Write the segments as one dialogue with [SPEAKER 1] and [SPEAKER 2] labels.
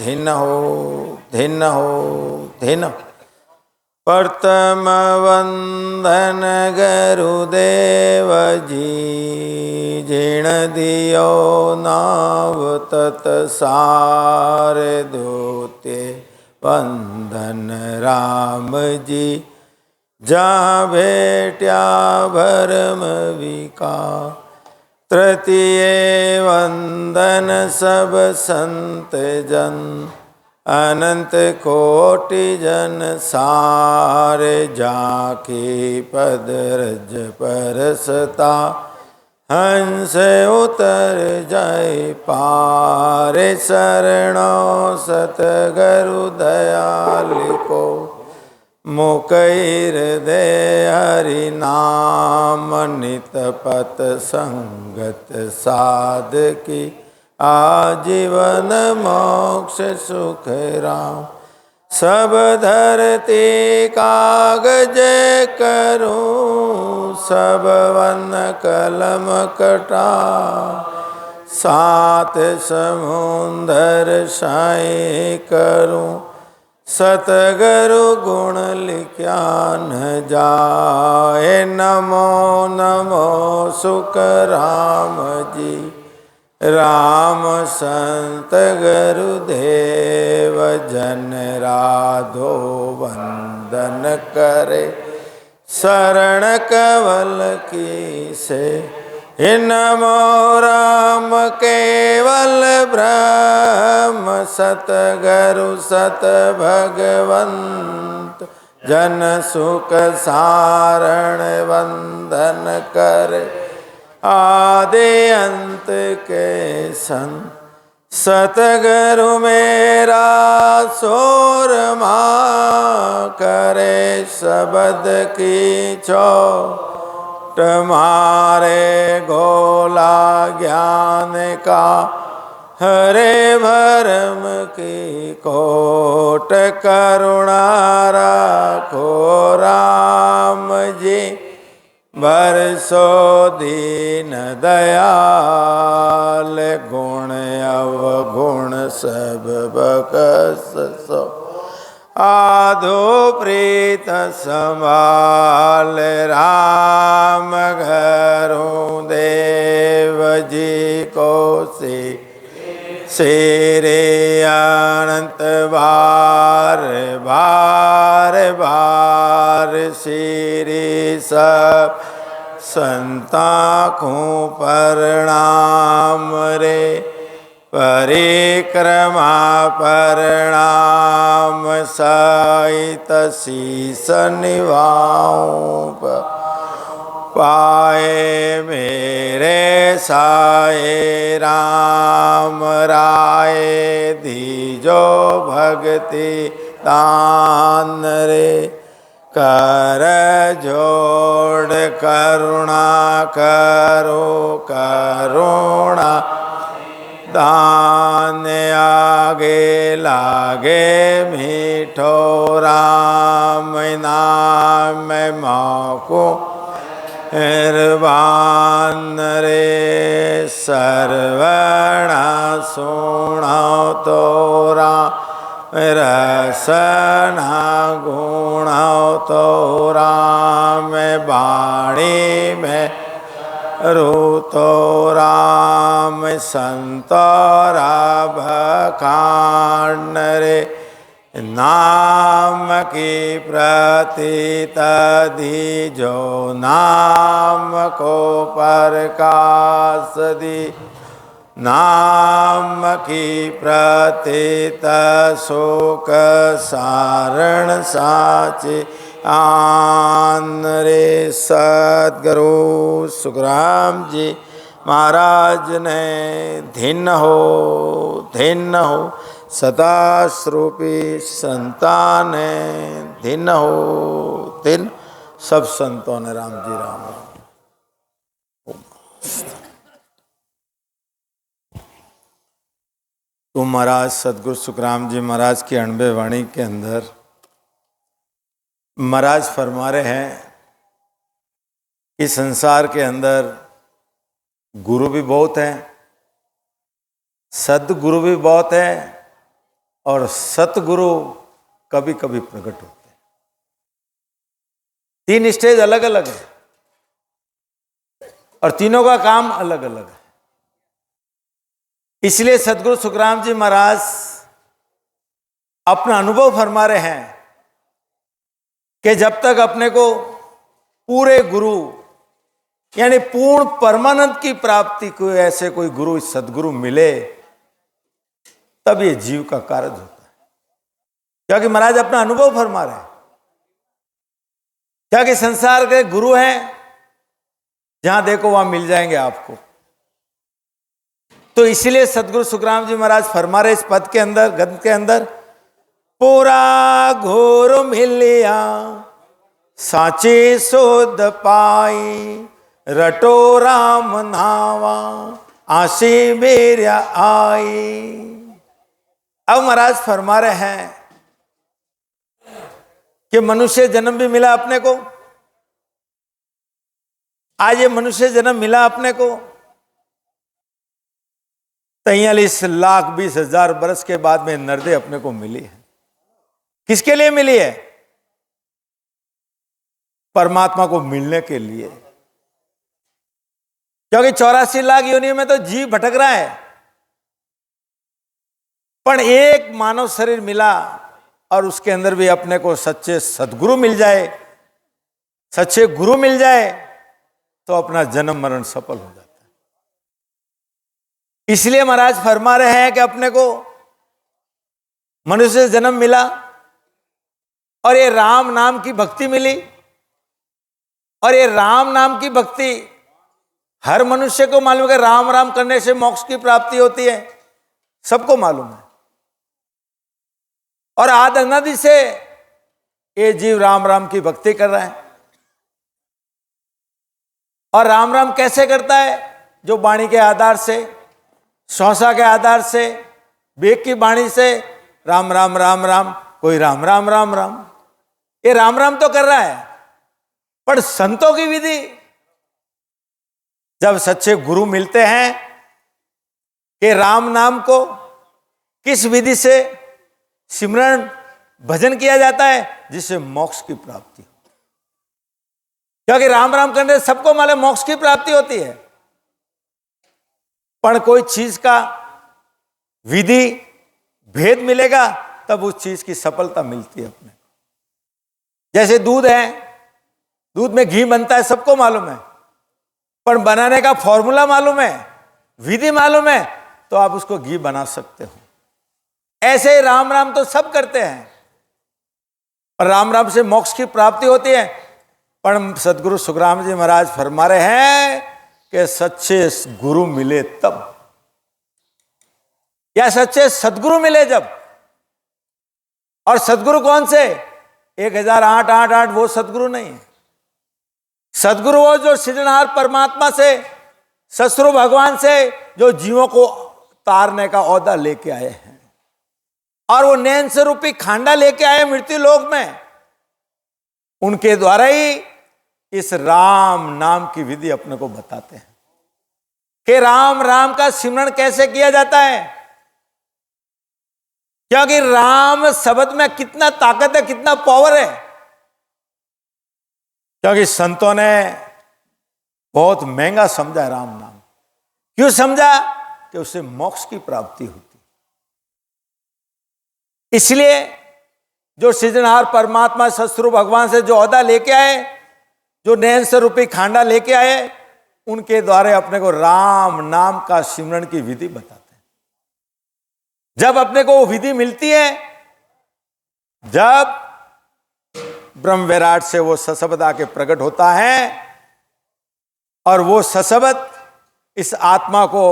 [SPEAKER 1] धिन्न हो धिन्न हो धिन्न। प्रथम वंदन गुरुदेव जी, जिण दियो नाव तत सार दूते। वंदन राम जी, जहाँ भेट्या भरम विकार। तृतीय वंदन सब संत जन, अनंत कोटि जन सारे। जाके पद रज परसता, हंस उतर जाय पारे। शरणों सतगुरु दयाल को, मुकैर दे हरि नाम। नित पत संगत साधकी, आजीवन मोक्ष सुख राम। सब धरती कागज करूं, सब वन कलम कटा। सात समुंदर साई करूं, सतगुरु गुण लिख्या न जाए। नमो नमो सुख राम जी, राम संत गुरुदेव। जन राधो वंदन करे, शरण कवल की से। नमो राम केवल ब्रह्म, सतगुरु सत भगवंत। जन सुख सारण वंदन करे, आदि अंत के संत। सतगुरु मेरा सोरमा, करे शब्द की चोट। मारे गोला ज्ञान का, हरे भरम की कोट। करुणा राखो राम जी, बरसो दीन दयाल। गुण अवगुण सब बख्शो, आधो प्रीत संभाल। राम घरों देव जी को शेरे अनंत बार बार बार। श्री सब संता को प्रणाम रे, परिक्रमा प्रणाम। सहित शीस निभाऊं, पाए मेरे साए राम राय। दीजो भक्ति दान रे, कर जोड़ करुणा करो करुणा। दान आगे लागे मीठो, राम नाम माको निर्वाण रे। सर्वणा सुनो तोरा, रसना गुणो तोरा। मैं बाणी में रू तो राम, संतोरा बखान रे। नाम की प्रतीत दीजो, नाम को प्रकाश दी। नाम की प्रतीत शोक सारण साचे आन रे। सद्गुरु सुखराम जी महाराज ने धिन्न हो सदा स्वरूपी संतान धिन्न हो धिन्न। सब संतों ने राम जी राम राम। तो महाराज सदगुरु सुखराम जी महाराज की 98 वाणी के अंदर महाराज फरमा रहे हैं कि संसार के अंदर गुरु भी बहुत हैं, सदगुरु भी बहुत है और सतगुरु कभी कभी प्रकट होते हैं। 3 स्टेज अलग अलग है और तीनों का काम अलग अलग है। इसलिए सतगुरु सुखराम जी महाराज अपना अनुभव फरमा रहे हैं कि जब तक अपने को पूरे गुरु यानी पूर्ण परमानंद की प्राप्ति को ऐसे कोई गुरु सदगुरु मिले तब ये जीव का कार्य होता है। क्योंकि महाराज अपना अनुभव फरमा रहे हैं, क्योंकि संसार के गुरु हैं जहां देखो वहां मिल जाएंगे आपको। तो इसलिए सतगुरु सुखराम जी महाराज फरमा रहे इस पद के अंदर, गद्य के अंदर, पूरा घोर मिलिया साचे सोद पाई, रटो राम नावा आशी बेरिया आई। अब महाराज फरमा रहे हैं कि मनुष्य जन्म भी मिला अपने को। आज ये मनुष्य जन्म मिला अपने को 43,20,000 बरस के बाद में नरदे अपने को मिली है। किसके लिए मिली है? परमात्मा को मिलने के लिए। क्योंकि 84 लाख योनियों में तो जीव भटक रहा है, पर एक मानव शरीर मिला और उसके अंदर भी अपने को सच्चे सद्गुरु मिल जाए, सच्चे गुरु मिल जाए तो अपना जन्म मरण सफल हो जाता है। इसलिए महाराज फरमा रहे हैं कि अपने को मनुष्य जन्म मिला और ये राम नाम की भक्ति मिली, और ये राम नाम की भक्ति हर मनुष्य को मालूम है कि राम राम करने से मोक्ष की प्राप्ति होती है, सबको मालूम है। और आद अनादि से ये जीव राम राम की भक्ति कर रहा है। और राम राम कैसे करता है? जो वाणी के आधार से, श्वासा के आधार से, वेग की वाणी से राम राम राम राम, कोई राम राम राम राम, ये राम राम तो कर रहा है। पर संतों की विधि, जब सच्चे गुरु मिलते हैं कि राम नाम को किस विधि से सिमरन भजन किया जाता है जिससे मोक्ष की प्राप्ति हो। क्योंकि राम राम करने से सबको मालूम मोक्ष की प्राप्ति होती है, पर कोई चीज का विधि भेद मिलेगा तब उस चीज की सफलता मिलती है अपने। जैसे दूध है, दूध में घी बनता है, सबको मालूम है, पर बनाने का फॉर्मूला मालूम है, विधि मालूम है, तो आप उसको घी बना सकते हो। ऐसे ही राम राम तो सब करते हैं, पर राम राम से मोक्ष की प्राप्ति होती है। पर सतगुरु सुखराम जी महाराज फरमा रहे हैं कि सच्चे गुरु मिले तब, या सच्चे सदगुरु मिले जब। और सदगुरु कौन से? 1008 वो सदगुरु नहीं है। सदगुरु वो जो सृजनहार परमात्मा से, ससुर भगवान से, जो जीवों को तारने का औदा लेके आए हैं, और वो नैन से रूपी खांडा लेके आए मृत्यु लोक में, उनके द्वारा ही इस राम नाम की विधि अपने को बताते हैं कि राम राम का सिमरण कैसे किया जाता है। क्योंकि राम शब्द में कितना ताकत है, कितना पावर है। क्योंकि संतों ने बहुत महंगा समझा है राम नाम। क्यों समझा? कि उससे मोक्ष की प्राप्ति होती। इसलिए जो सृजनहार परमात्मा ससुर भगवान से जो औदा लेके आए, जो नैन से रूपी खांडा लेके आए, उनके द्वारा अपने को राम नाम का सिमरन की विधि बताते हैं। जब अपने को वो विधि मिलती है, जब ब्रह्म विराट से वो सशब्द आके प्रकट होता है, और वो सशब्द इस आत्मा को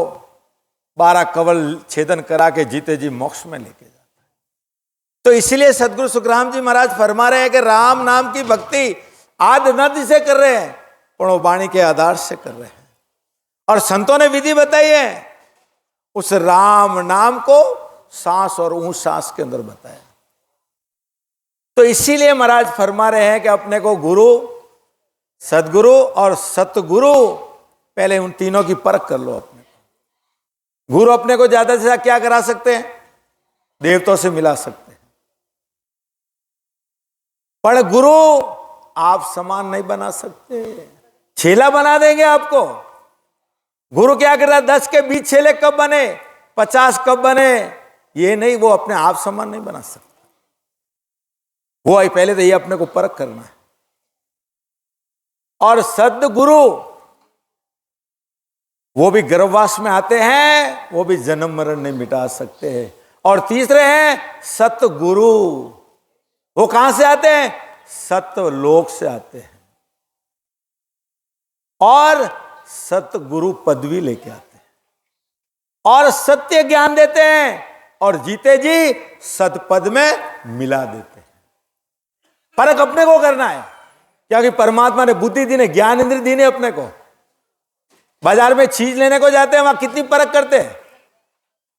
[SPEAKER 1] 12 कवल छेदन करा के जीते जी मोक्ष में लेके जाता है। तो इसीलिए सतगुरु सुखराम जी महाराज फरमा रहे हैं कि राम नाम की भक्ति आदि अनादि से कर रहे हैं, पर वो वाणी के आधार से कर रहे हैं। और संतों ने विधि बताई है, उस राम नाम को सांस और ऊंच सांस के अंदर बताया। तो इसीलिए महाराज फरमा रहे हैं कि अपने को गुरु, सदगुरु और सतगुरु, पहले उन तीनों की परख कर लो। अपने को गुरु अपने को ज्यादा से ज्यादा क्या करा सकते हैं? देवताओं से मिला सकते हैं, पर गुरु आप समान नहीं बना सकते, छेला बना देंगे आपको। गुरु क्या कर रहा है, 10 के 20 छेले कब बने, 50 कब बने, ये नहीं, वो अपने आप समान नहीं बना सकता। वो पहले तो ये अपने को परख करना है। और सद्गुरु वो भी गर्भवास में आते हैं, वो भी जन्म मरण नहीं मिटा सकते हैं। और तीसरे हैं सतगुरु, वो कहां से आते हैं, सतलोक से आते हैं और सतगुरु पदवी लेके आते हैं और सत्य ज्ञान देते हैं और जीते जी सतपद में मिला देते हैं। फर्क अपने को करना है, क्योंकि परमात्मा ने बुद्धि दी ने, ज्ञान इंद्र दी ने अपने को। बाजार में चीज लेने को जाते हैं, वहां कितनी परख करते हैं,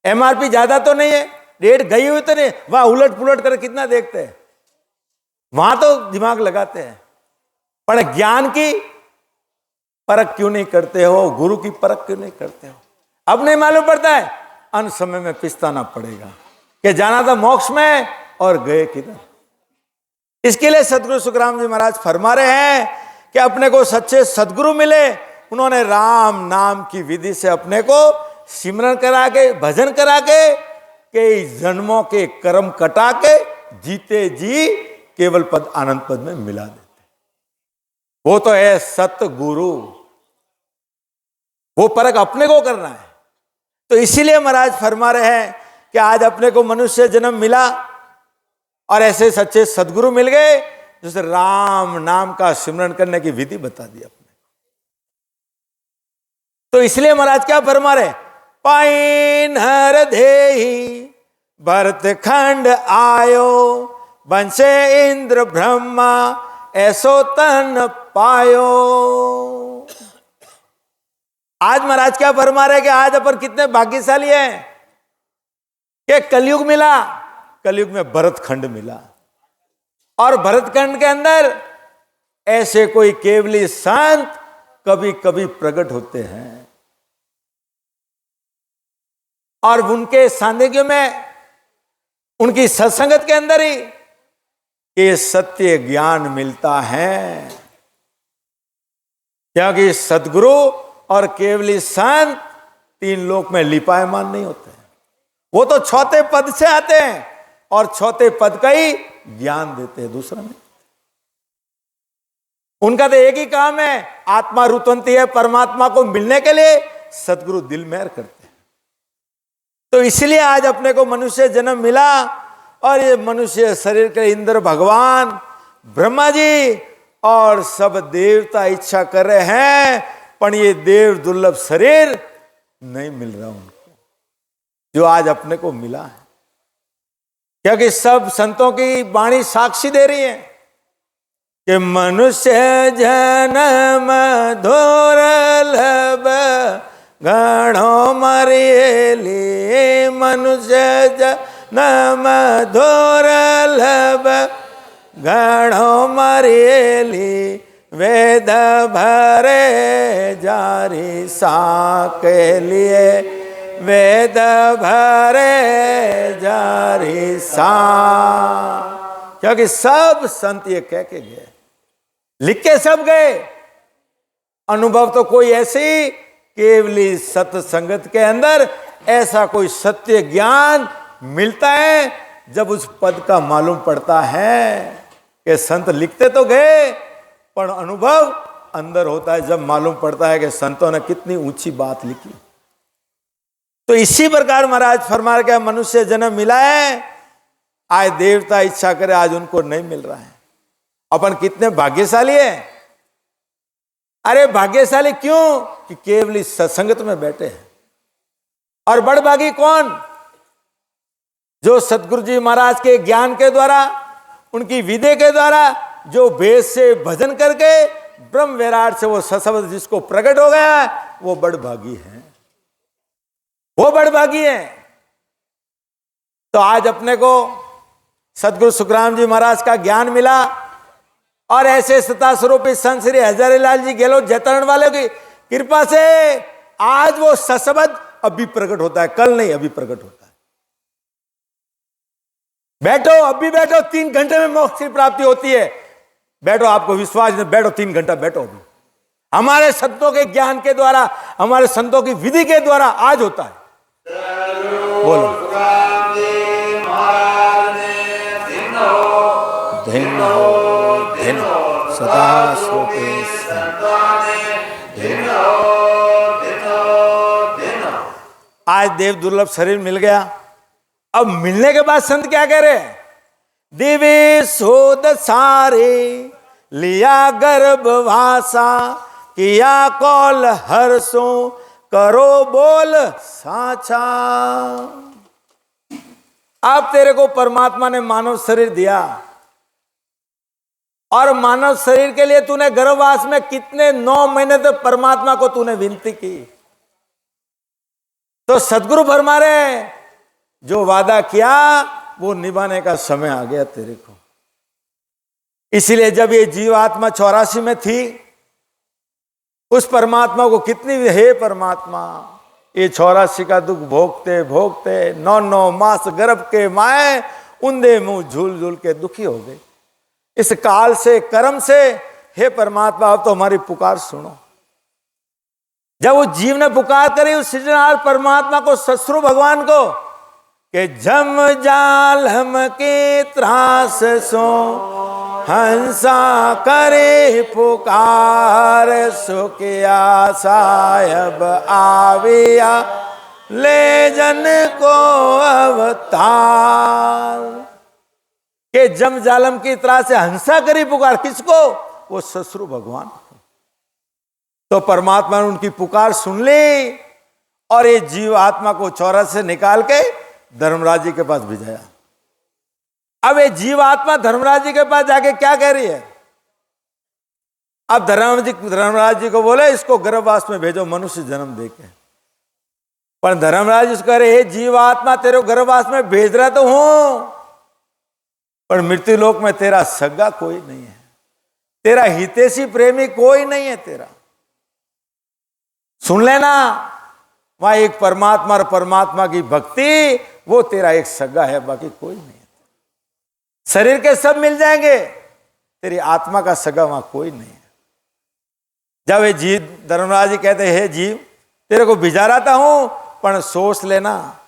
[SPEAKER 1] एमआरपी ज्यादा तो नहीं है, रेट गई हुई तो नहीं, वहां उलट पुलट कर कितना देखते हैं, वहां तो दिमाग लगाते हैं। पर ज्ञान की परख क्यों नहीं करते हो, गुरु की परख क्यों नहीं करते हो? अब नहीं मालूम पड़ता है, अंत समय में पिछताना पड़ेगा कि जाना था मोक्ष में और गए किधर। इसके लिए सदगुरु सुखराम जी महाराज फरमा रहे हैं कि अपने को सच्चे सदगुरु मिले, उन्होंने राम नाम की विधि से अपने को सिमरन करा के, भजन करा के, कई जन्मों के कर्म कटा के जीते जी केवल पद आनंद पद में मिला देते। वो तो है सतगुरु, वो परख अपने को करना है। तो इसीलिए महाराज फरमा रहे हैं कि आज अपने को मनुष्य जन्म मिला और ऐसे सच्चे सदगुरु मिल गए जिसे राम नाम का सिमरन करने की विधि बता दी अपने। तो इसलिए महाराज क्या फरमा रहे, पाइन हर देही भरत खंड आयो, बंशे इंद्र ब्रह्मा ऐसो तन पायो। आज महाराज क्या फरमा रहे कि आज अपन कितने भाग्यशाली हैं कि कलयुग मिला, कलयुग में भरत खंड मिला और भरत खंड के अंदर ऐसे कोई केवली संत कभी कभी प्रकट होते हैं और उनके सानिध्य में, उनकी सत्संगत के अंदर ही ये सत्य ज्ञान मिलता है। क्योंकि सदगुरु और केवली संत तीन लोक में लिपायमान नहीं होते हैं, वो तो चौथे पद से आते हैं और चौथे पद का ही ज्ञान देते हैं, दूसरा नहीं। उनका तो एक ही काम है, आत्मा रुतवंती है परमात्मा को मिलने के लिए, सदगुरु दिल मेहर करते हैं। तो इसलिए आज अपने को मनुष्य जन्म मिला और ये मनुष्य शरीर के इंद्र भगवान ब्रह्मा जी और सब देवता इच्छा कर रहे हैं, पर ये देव दुर्लभ शरीर नहीं मिल रहा उनको जो आज अपने को मिला है। क्योंकि सब संतों की वाणी साक्षी दे रही है कि मनुष्य जन्म दुर्लभ गणों मरियली, मनुष्य जन्म दुर्लभ गणों मरियली, वेद भरे जारी सा के लिए, वेद भरे जारी सा। क्योंकि सब संत ये कह के गए, लिख के सब गए, अनुभव तो कोई ऐसी केवली सत्संगत के अंदर ऐसा कोई सत्य ज्ञान मिलता है जब उस पद का मालूम पड़ता है कि संत लिखते तो गए पर अनुभव अंदर होता है जब मालूम पड़ता है कि संतों ने कितनी ऊंची बात लिखी। तो इसी प्रकार महाराज फरमा के मनुष्य जन्म मिला है, आज देवता इच्छा करे आज उनको नहीं मिल रहा है। अपन कितने भाग्यशाली है, अरे भाग्यशाली क्यों कि केवल सत्संगत में बैठे हैं। और बड़भागी कौन, जो सतगुरु जी महाराज के ज्ञान के द्वारा, उनकी विधि के द्वारा, जो वेद से भजन करके ब्रह्म विराट से वो सशब्द जिसको प्रकट हो गया, वो बड़भागी है, वो बड़भागी है। तो आज अपने को सतगुरु सुखराम जी महाराज का ज्ञान मिला और ऐसे सत्ता स्वरूपी संत श्री हजारीलाल जी गेहलोत जैतरण वाले की कृपा से आज वो सशब्द अभी प्रकट होता है, कल नहीं अभी प्रकट होता है। बैठो, अभी बैठो, 3 घंटे में मोक्ष की प्राप्ति होती है। बैठो, आपको विश्वास नहीं, बैठो 3 घंटा बैठो अभी। हमारे संतों के ज्ञान के द्वारा, हमारे संतों की विधि के द्वारा आज होता है। बोलो धन्य हो, धन्य हो, सदा सोते आज देव दुर्लभ शरीर मिल गया। अब मिलने के बाद संत क्या कह रहे हैं? दिव्य शोध सारे लिया गर्भवासा, किया कौल हर्षो करो बोल साचा। अब तेरे को परमात्मा ने मानव शरीर दिया, और मानव शरीर के लिए तूने गर्भवास में कितने 9 महीने तक परमात्मा को तूने विनती की। तो सदगुरु फरमा रहे, जो वादा किया वो निभाने का समय आ गया तेरे को। इसलिए जब ये जीवात्मा 84 में थी, उस परमात्मा को कितनी, हे परमात्मा, ये 84 का दुख भोगते भोगते 9 मास गर्भ के माए उंधे मुंह झूल झूल के दुखी हो गए। इस काल से, कर्म से, हे परमात्मा अब तो हमारी पुकार सुनो। जब उस जीव ने पुकार करी उस सृजनहार परमात्मा को, ससुर भगवान को, कि जम जाल हम के त्रास सो हंसा करे पुकार, सुखिया साहब आविया ले जन को अवतार। के जम जालम की तरह से हंसा करी पुकार, किसको? वो ससुर भगवान को। तो परमात्मा ने उनकी पुकार सुन ली और ये जीव आत्मा को 84 से निकाल के धर्मराज जी के पास भेजाया। अब ये जीव आत्मा धर्मराज जी के पास जाके क्या कह रही है? अब धर्मराज जी को बोले इसको गर्भवास में भेजो मनुष्य जन्म देके। पर धर्मराज उसको कह रहे, हे जीव आत्मा, तेरे गर्भवास में भेज रहा तो हूं, पर मृत्यु लोक में तेरा सगा कोई नहीं है, तेरा हितैषी प्रेमी कोई नहीं है तेरा। सुन लेना, वहां एक परमात्मा और परमात्मा की भक्ति, वो तेरा एक सगा है, बाकी कोई नहीं है। शरीर के सब मिल जाएंगे, तेरी आत्मा का सगा वहां कोई नहीं है। जब ये जीव, धर्मराज जी कहते, हे जीव, तेरे को भिजा रहा हूं, पर सोच लेना,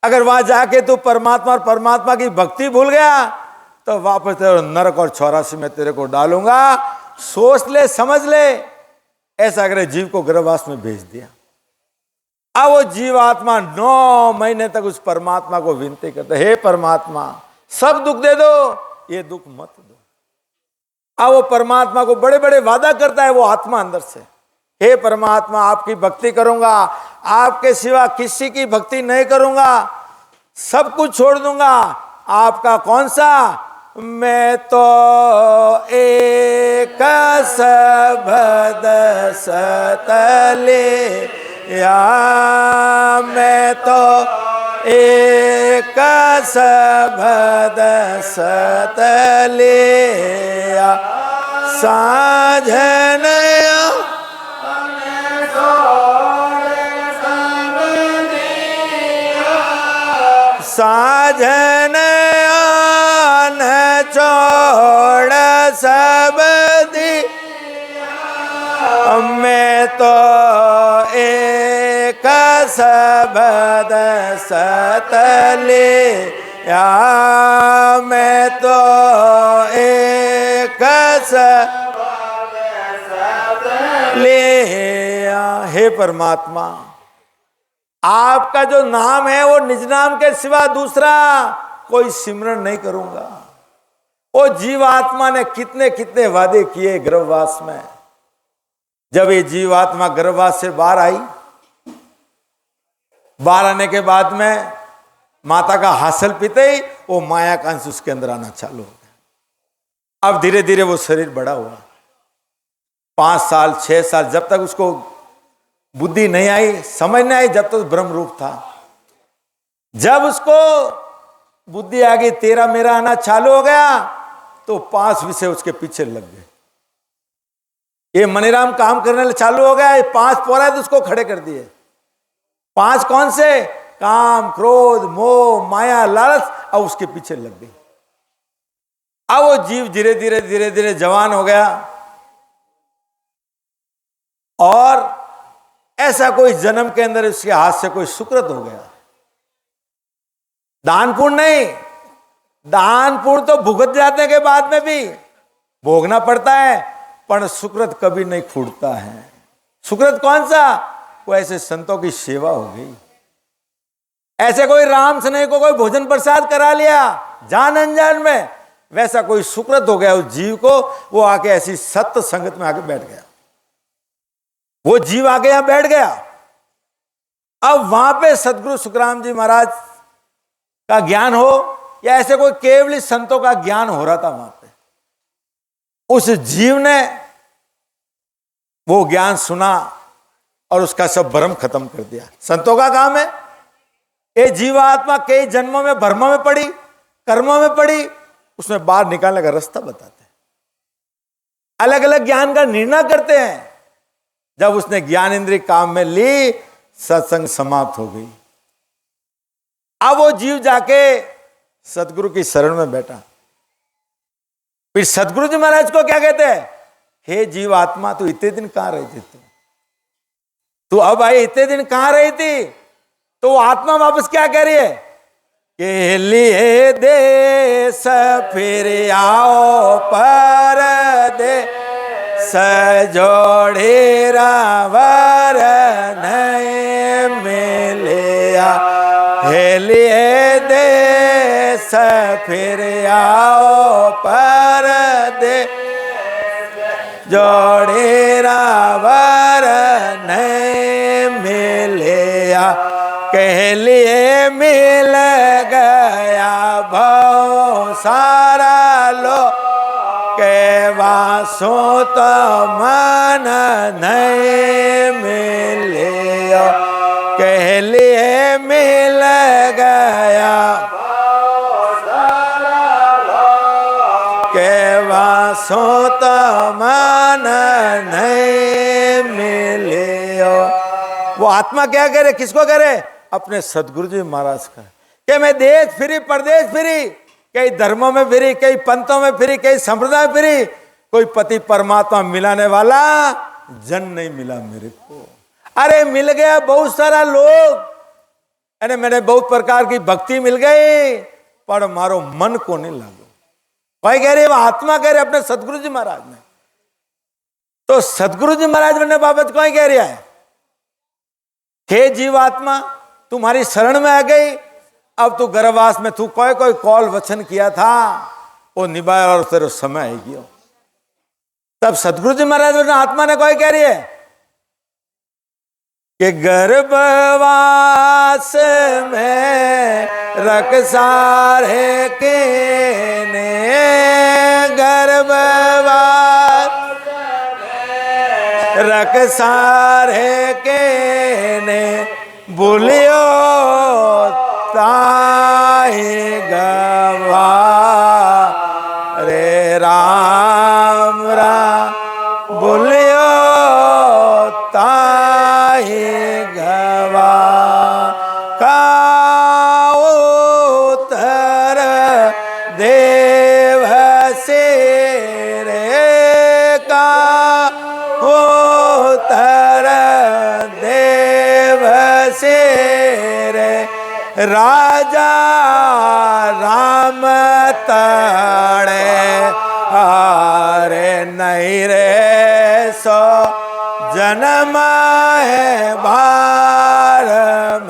[SPEAKER 1] अगर वहां जाके तू परमात्मा और परमात्मा की भक्ति भूल गया तो वापस तेरे नरक और 84 में तेरे को डालूंगा। सोच ले, समझ ले। ऐसा अगर जीव को गर्भवास में भेज दिया। अब वो जीव आत्मा 9 महीने तक उस परमात्मा को विनती करता, हे परमात्मा, सब दुख दे दो, ये दुख मत दो। अब वो परमात्मा को बड़े बड़े वादा करता है वो आत्मा अंदर से, हे परमात्मा, आपकी भक्ति करूंगा, आपके सिवा किसी की भक्ति नहीं करूंगा, सब कुछ छोड़ दूंगा, आपका कौन सा? मैं तो एक सबद सतले या, मैं तो एक सबद सतले या, साझन साझन छोड़ सब दिया, मैं तो एक सबद सतले या, मैं तो एक सबद सतले या। हे परमात्मा, आपका जो नाम है वो निज नाम के सिवा दूसरा कोई सिमरन नहीं करूंगा। वो जीवात्मा ने कितने कितने वादे किए गर्भवास में। जब ये जीवात्मा गर्भवास से बाहर आई, बाहर आने के बाद में माता का हासिल पीते ही वो माया का अंश उसके अंदर आना चालू हो गया। अब धीरे धीरे वो शरीर बड़ा हुआ, 5 साल 6 साल, जब तक उसको बुद्धि नहीं आई, समझ नहीं आई, जब तक ब्रह्म रूप था। जब उसको बुद्धि आ गई, तेरा मेरा आना चालू हो गया, तो 5 विषय उसके पीछे लग गए। ये मनीराम काम करने चालू हो गया, ये 5 पौराद उसको खड़े कर दिए। 5 कौन से? काम, क्रोध, मोह, माया, लालच अब उसके पीछे लग गई। अब वो जीव धीरे धीरे धीरे धीरे जवान हो गया और ऐसा कोई जन्म के अंदर उसके हाथ से कोई सुकृत हो गया। दान पुण्य नहीं, दान पुण्य तो भुगत जाने के बाद में भी भोगना पड़ता है, पर सुकृत कभी नहीं फूटता है। सुकृत कौन सा? वो ऐसे संतों की सेवा हो गई, ऐसे कोई राम स्नेह को कोई भोजन प्रसाद करा लिया जान अनजान में, वैसा कोई सुकृत हो गया उस जीव को। वो आके ऐसी सत्य संगत में आके बैठ गया, वो जीव आके यहां बैठ गया। अब वहां पे सदगुरु सुखराम जी महाराज का ज्ञान हो या ऐसे कोई केवल संतों का ज्ञान हो रहा था वहां पे। उस जीव ने वो ज्ञान सुना और उसका सब भ्रम खत्म कर दिया। संतों का काम है, ये जीवात्मा कई जन्मों में भ्रमों में पड़ी, कर्मों में पड़ी, उसमें बाहर निकालने का रास्ता बताते हैं, अलग अलग ज्ञान का निर्णय करते हैं। जब उसने ज्ञान इंद्रिय काम में ली, सत्संग समाप्त हो गई। अब वो जीव जाके सदगुरु की शरण में बैठा। फिर सदगुरु जी महाराज को क्या कहते हैं? हे जीव आत्मा, तू इतने दिन कहां रही थी? तू अब आई, इतने दिन कहां रही थी? तो वो आत्मा वापस क्या कह रही है? के लिए देश फिर आओ पर दे सजोड़े रावर नए मिलिया। हे लिए देश फिर आओ पर दे जोड़े रावर नए मिलिया। कह लिए मिल गया भव सारा लो के वासो तो मन नहीं मिलियो। कह लिए मिल गया के वासो तो मन नहीं मिलियो। वो आत्मा क्या करे? किसको करे? अपने सदगुरु जी महाराज का। कि मैं देश फिरी, परदेश फिरी, कई धर्मों में फिरी, कई पंथों में फिरी, कई संप्रदाय में फिरी, कोई पति परमात्मा मिलाने वाला जन नहीं मिला मेरे को। अरे मिल गया बहुत सारा लोग, अरे मैंने बहुत प्रकार की भक्ति मिल गई, पर मारो मन को नहीं लागो। कोई कह रहे, वो आत्मा कह रहे अपने सदगुरु जी महाराज ने। तो सदगुरु जी महाराज ने बाबत कोई कह रहा है? हे जीवात्मा, तुम्हारी शरण में आ गई, अब तू गर्भवास में तू कोई कोई कौल वचन किया था वो निभाया और तेरे समय आएगी। तब सदगुरु जी महाराज ने आत्मा ने कोई कह रही है कि गर्भवास में रख सारे के ने, गर्भवास रख सारे के ने, बोलियो ताहि गवा रे राम राम, बोलियो ताहि गवा का उत्तर देव से रे, का उत्तर देव से रे, राजा राम ताड़े हारे नहीं रे सो जन्म है भारम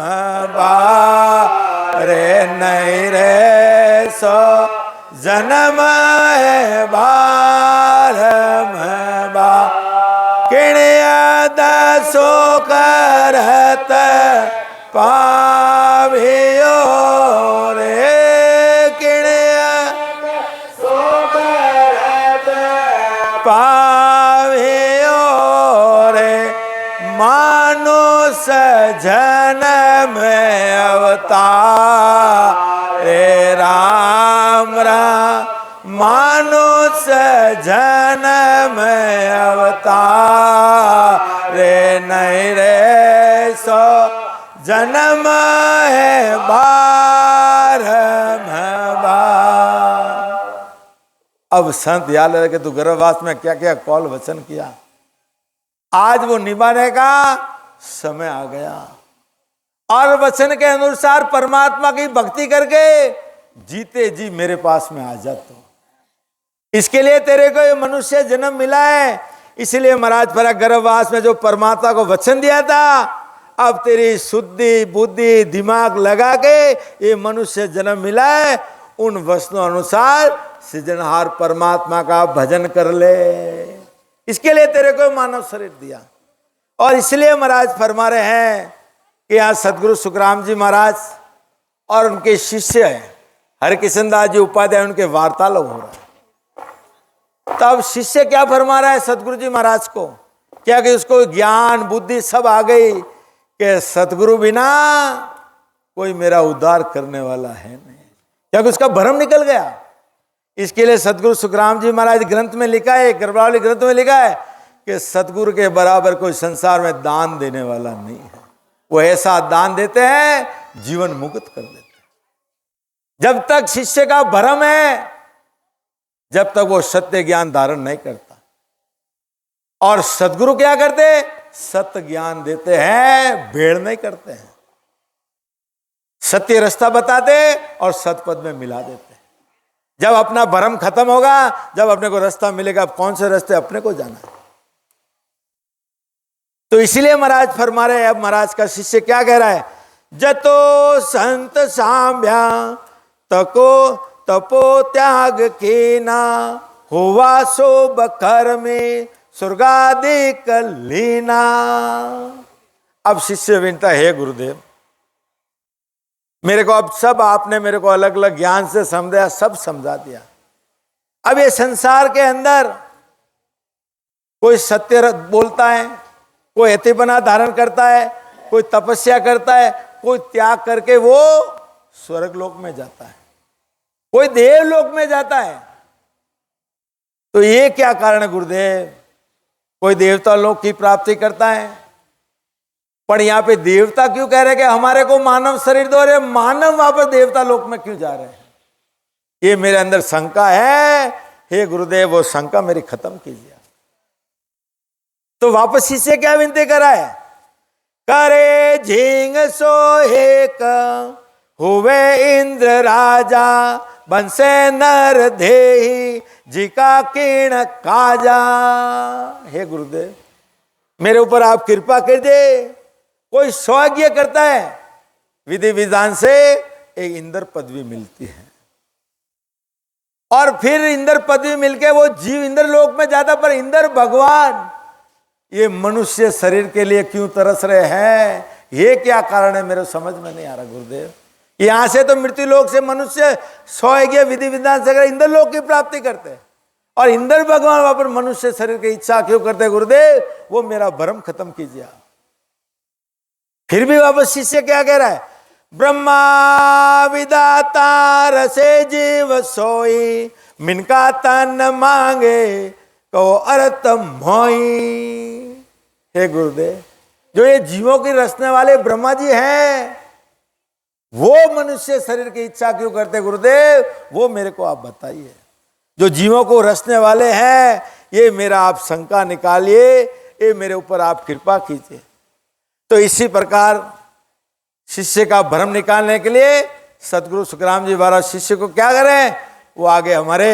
[SPEAKER 1] बारे, नहीं रे सो जन्म है भारम बा, किण्या दसो करत पावियो रे, किण्या दसो करत पावियो रे, मानुष जन्म अवतार रे राम राम, मानुष जन्म अवतार रे, नहीं रे सो जन्म है अब संत याद रखे तू गर्भवास में क्या क्या कौल वचन किया, आज वो निभाने का समय आ गया। और वचन के अनुसार परमात्मा की भक्ति करके जीते जी मेरे पास में आ जा। तो इसके लिए तेरे को ये मनुष्य जन्म मिला है। इसलिए महाराज पर गर्भवास में जो परमात्मा को वचन दिया था, अब तेरी शुद्धि बुद्धि दिमाग लगा के ये मनुष्य जन्म मिला है, उन वचनों अनुसार सृजनहार परमात्मा का भजन कर ले। इसके लिए तेरे को मानव शरीर दिया। और इसलिए महाराज फरमा रहे हैं कि यहाँ सदगुरु सुखराम जी महाराज और उनके शिष्य हैं हरिकिशन दास जी उपाध्याय, उनके वार्तालाप हो रहा है। तब शिष्य क्या फरमा रहा है सदगुरु जी महाराज को, क्या कि उसको ज्ञान बुद्धि सब आ गई कि सदगुरु बिना कोई मेरा उद्धार करने वाला है नहीं, क्योंकि उसका भ्रम निकल गया। इसके लिए सदगुरु सुखराम जी महाराज ग्रंथ में लिखा है, गर्भावली ग्रंथ में लिखा है कि सदगुरु के बराबर कोई संसार में दान देने वाला नहीं है। वो ऐसा दान देते हैं जीवन मुक्त कर देते हैं। जब तक शिष्य का भ्रम है, जब तक वो सत्य ज्ञान धारण नहीं करता। और सदगुरु क्या करते, सत्य ज्ञान देते हैं, भेड़ नहीं करते हैं। सत्य रास्ता बताते और सतपद में मिला देते हैं। जब अपना भ्रम खत्म होगा, जब अपने को रास्ता मिलेगा, अब कौन से रास्ते अपने को जाना है। तो इसीलिए महाराज फरमा रहे, अब महाराज का शिष्य क्या कह रहा है, जतो संत साम्या तको तपो त्याग कीना, हुआ सो बखर में स्वर्गाधिक लीना। अब शिष्य विनता है, गुरुदेव मेरे को अब सब आपने मेरे को अलग अलग ज्ञान से समझाया, सब समझा दिया। अब ये संसार के अंदर कोई सत्य बोलता है, कोई एतिपना धारण करता है, कोई तपस्या करता है, कोई त्याग करके वो स्वर्ग लोक में जाता है, कोई देवलोक में जाता है। तो ये क्या कारण है गुरुदेव, कोई देवता लोक की प्राप्ति करता है, पर यहां पे देवता क्यों कह रहे कि हमारे को मानव शरीर दो, रहे मानव वापस देवता लोक में क्यों जा रहे हैं, ये मेरे अंदर शंका है। हे गुरुदेव वो शंका मेरी खत्म कीजिए। तो वापस इससे क्या विनती करा है, करे झींग सोहेक हुए इंद्र राजा, बंसे नर देही जिका किण काजा। हे गुरुदेव मेरे ऊपर आप कृपा कर दे। कोई सौभाग्य करता है, विधि विधान से एक इंद्र पदवी मिलती है, और फिर इंद्र पदवी मिलके वो जीव इंद्र लोक में जाता। पर इंद्र भगवान ये मनुष्य शरीर के लिए क्यों तरस रहे हैं, ये क्या कारण है मेरे समझ में नहीं आ रहा गुरुदेव। यहां से तो मृत्यु लोक से मनुष्य सौभाग्य विधि विधान से इंद्र लोक की प्राप्ति करते हैं, और इंद्र भगवान वहां पर मनुष्य शरीर की इच्छा क्यों करते हैं गुरुदेव, वो मेरा भ्रम खत्म कीजिए। फिर भी वापस शिष्य क्या कह रहा है, ब्रह्मा विदाता रसे जीव सोई, मिनका तन मांगे को अर्थ मोई। हे गुरुदेव जो ये जीवों की रचने वाले ब्रह्मा जी हैं, वो मनुष्य शरीर की इच्छा क्यों करते गुरुदेव, वो मेरे को आप बताइए। जो जीवों को रचने वाले हैं, ये मेरा आप शंका निकालिए, ये मेरे ऊपर आप कृपा कीजिए। तो इसी प्रकार शिष्य का भ्रम निकालने के लिए सदगुरु सुखराम जी महाराज शिष्य को क्या करें, वो आगे हमारे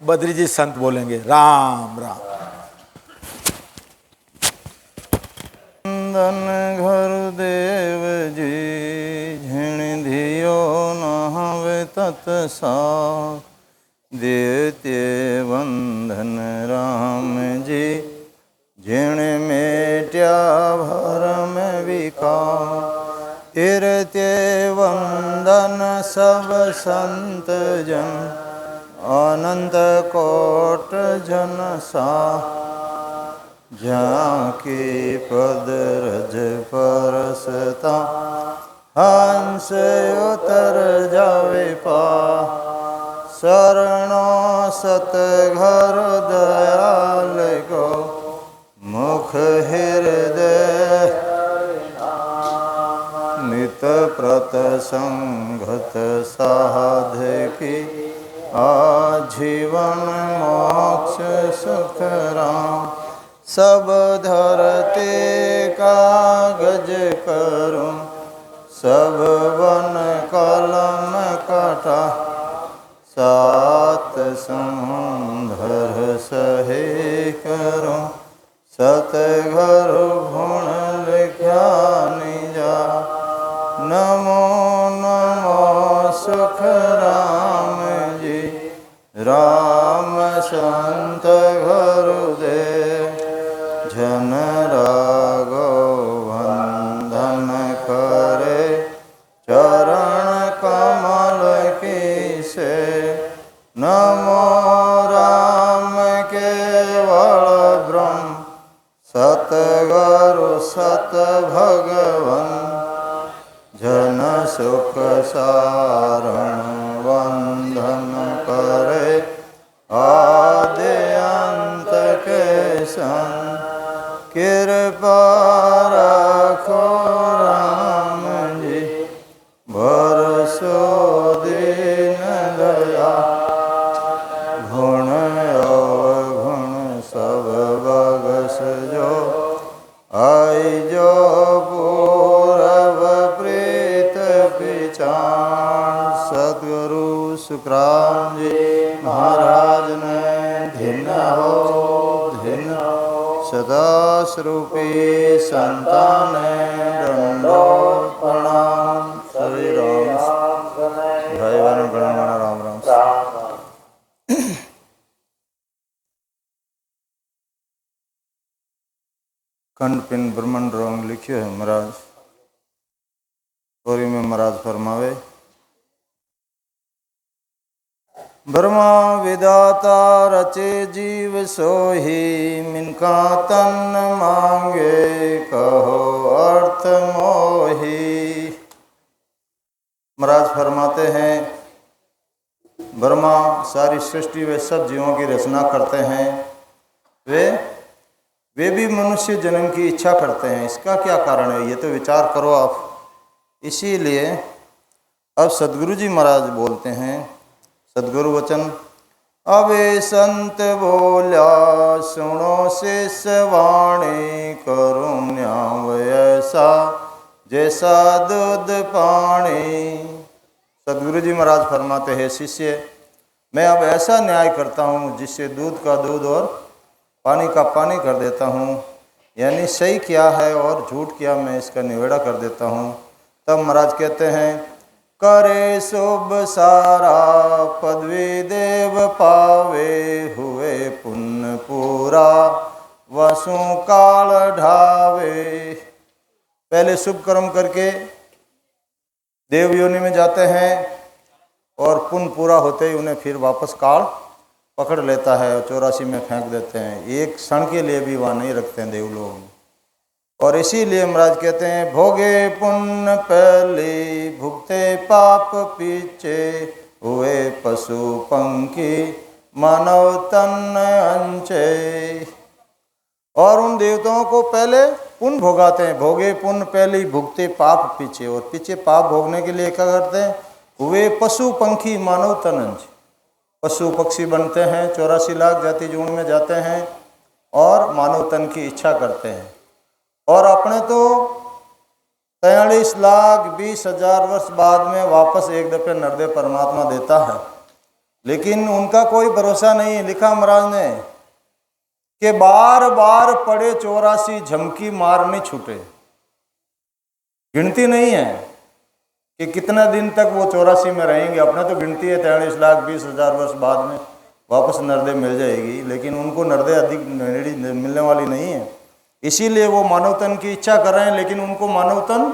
[SPEAKER 1] बद्री जी संत बोलेंगे। राम राम।
[SPEAKER 2] वंदन गुरुदेव जी झिण धियो नहवे तत्सा, देते वंदन राम जी झिण मेट्या भरम विकार। तीरते वंदन सब संत जन, अनंत कोट जन सा, झांकी पद रज परसता, हंस उतर जावे पा। शरणो सत घर दयाल को, मुख हृदय नित प्रत संगत साध की, आजीवन मोक्ष सुख राम। सब धरती कागज करूं, सब वन कलम कटा, सात समुंदर सही करूं, सतघर गुण लिखा निजा। नमो नमो सुख राम जी, राम संत घर दे, जन रागो वंदन करे, चरण कमल की से। नमो राम केवल ब्रह्म, सतगुरु सत भगवन, जन सुख सारण वंदन करे, आदि अंत के सन। कृपा रखो राम जी, बरसो दीन दया। गुण अवगुण सब बगस जो, आई जो पूरब प्रीत पिचान। सतगुरु सुखराम जी महाराज ने धिन हो धिन हो, सदा स्वरूपी संतान दंडोत प्रणाम। श्री राम भाई बहनों गणगण राम राम। खंड पिन ब्रह्मंड रोंग लिखियो है महाराज। और में महाराज फरमावे, ब्रह्मा विदाता रचे जीव सोही, मिनका तन मांगे कहो अर्थ मोही। महाराज फरमाते हैं, ब्रह्मा सारी सृष्टि वे सब जीवों की रचना करते हैं, वे भी मनुष्य जन्म की इच्छा करते हैं। इसका क्या कारण है, ये तो विचार करो आप। इसीलिए अब सदगुरु जी महाराज बोलते हैं, सदगुरु वचन, अबे संत बोल्या सुनो शिष्य वाणी, करूं न्याय ऐसा जैसा दूध पानी। सदगुरु जी महाराज फरमाते हैं, शिष्य मैं अब ऐसा न्याय करता हूँ जिससे दूध का दूध और पानी का पानी कर देता हूँ, यानी सही क्या है और झूठ क्या, मैं इसका निवेड़ा कर देता हूँ। तब महाराज कहते हैं, करे शुभ सारा पदवी देव पावे, हुए पुण्य पूरा वसु काल ढावे। पहले शुभ कर्म करके देव योनि में जाते हैं और पुण्य पूरा होते ही उन्हें फिर वापस काल पकड़ लेता है और 84 में फेंक देते हैं। एक क्षण के लिए भी वहाँ नहीं रखते हैं देवलोक में। और इसीलिए महाराज कहते हैं, भोगे पुण्य पहले भुगते पाप पीछे, हुए पशु पंखी मानव तन अंचे। और उन देवताओं को पहले पुण्य भोगाते हैं, भोगे पुण्य पहले भुगते पाप पीछे, और पीछे पाप भोगने के लिए क्या करते हैं, हुए पशु पंखी मानव तन अंचे। पशु पक्षी बनते हैं, 84 लाख जाति जून में जाते हैं और मानव तन की इच्छा करते हैं। और अपने तो 43,20,000 वर्ष बाद में वापस एक दफे नरदे परमात्मा देता है, लेकिन उनका कोई भरोसा नहीं। लिखा महाराज ने कि बार बार पड़े 84 झमकी मार नहीं छूटे। गिनती नहीं है कि कितना दिन तक वो 84 में रहेंगे, अपने तो गिनती है 43,20,000 वर्ष बाद में वापस नरदे मिल जाएगी, लेकिन उनको नरदे अधिक मिलने वाली नहीं है। इसीलिए वो मानव तन की इच्छा कर रहे हैं, लेकिन उनको मानव तन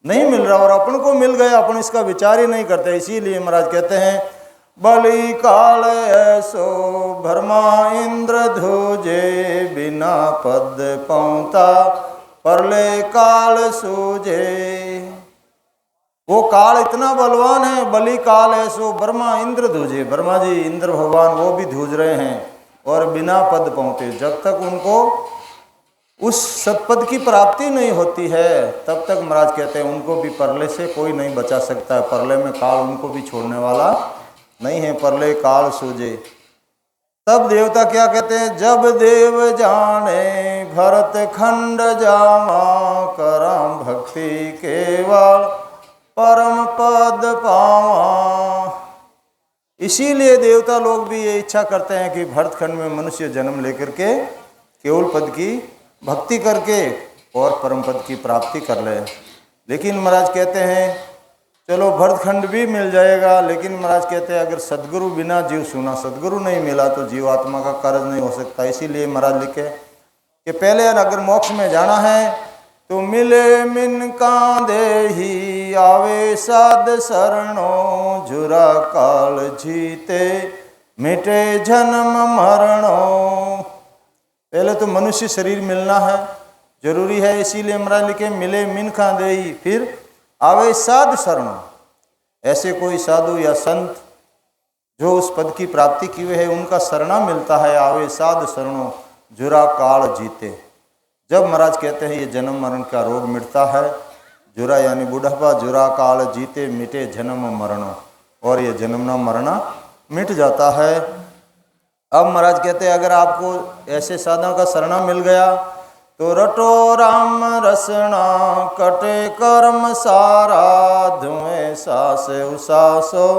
[SPEAKER 2] नहीं मिल रहा, और अपन को मिल गया, अपन इसका विचार ही नहीं करते। इसीलिए महाराज कहते हैं, बलि काल ऐसो भरमा इंद्र धूजे, बिना पद पौता परले काल सूझे। वो काल इतना बलवान है, बलि काल ऐसो ब्रह्मा इंद्र धूजे, ब्रह्मा जी इंद्र भगवान वो भी धूज रहे हैं, और बिना पद पहुँचे, जब तक उनको उस सत्पद की प्राप्ति नहीं होती है तब तक महाराज कहते हैं उनको भी परले से कोई नहीं बचा सकता है। परले में काल उनको भी छोड़ने वाला नहीं है प्रलय काल सूझे। तब देवता क्या कहते हैं, जब देव जाने भरत खंड जावा, करम भक्ति केवल परम पद पावा। इसीलिए देवता लोग भी ये इच्छा करते हैं कि भरतखंड में मनुष्य जन्म लेकर के केवल पद की भक्ति करके और परम पद की प्राप्ति कर ले। लेकिन महाराज कहते हैं चलो भरतखंड भी मिल जाएगा, लेकिन महाराज कहते हैं अगर सदगुरु बिना जीव सुना, सदगुरु नहीं मिला तो जीवात्मा का कार्य नहीं हो सकता। इसीलिए महाराज लिखे कि पहले अगर मोक्ष में जाना है तो मिले मिन कांधे ही, आवे साध शरणों, जुरा काल जीते मिटे जन्म मरणों। पहले तो मनुष्य शरीर मिलना है, जरूरी है। इसीलिए महाराज लिखे मिले मिन कांधे ही, फिर आवे साध शरणों, ऐसे कोई साधु या संत जो उस पद की प्राप्ति की हुए है उनका शरणा मिलता है। आवे साध शरणों, जुरा काल जीते। जब महाराज कहते हैं ये जन्म मरण का रोग मिटता है, जुरा यानी बुढ़ापा, जुरा काल जीते मिटे जन्म मरणों, और ये जन्मना मरना मिट जाता है। अब महाराज कहते हैं अगर आपको ऐसे साधुओं का शरणा मिल गया तो रटो राम रसना, कटे कर्म सारा, धुएं सास उसासो,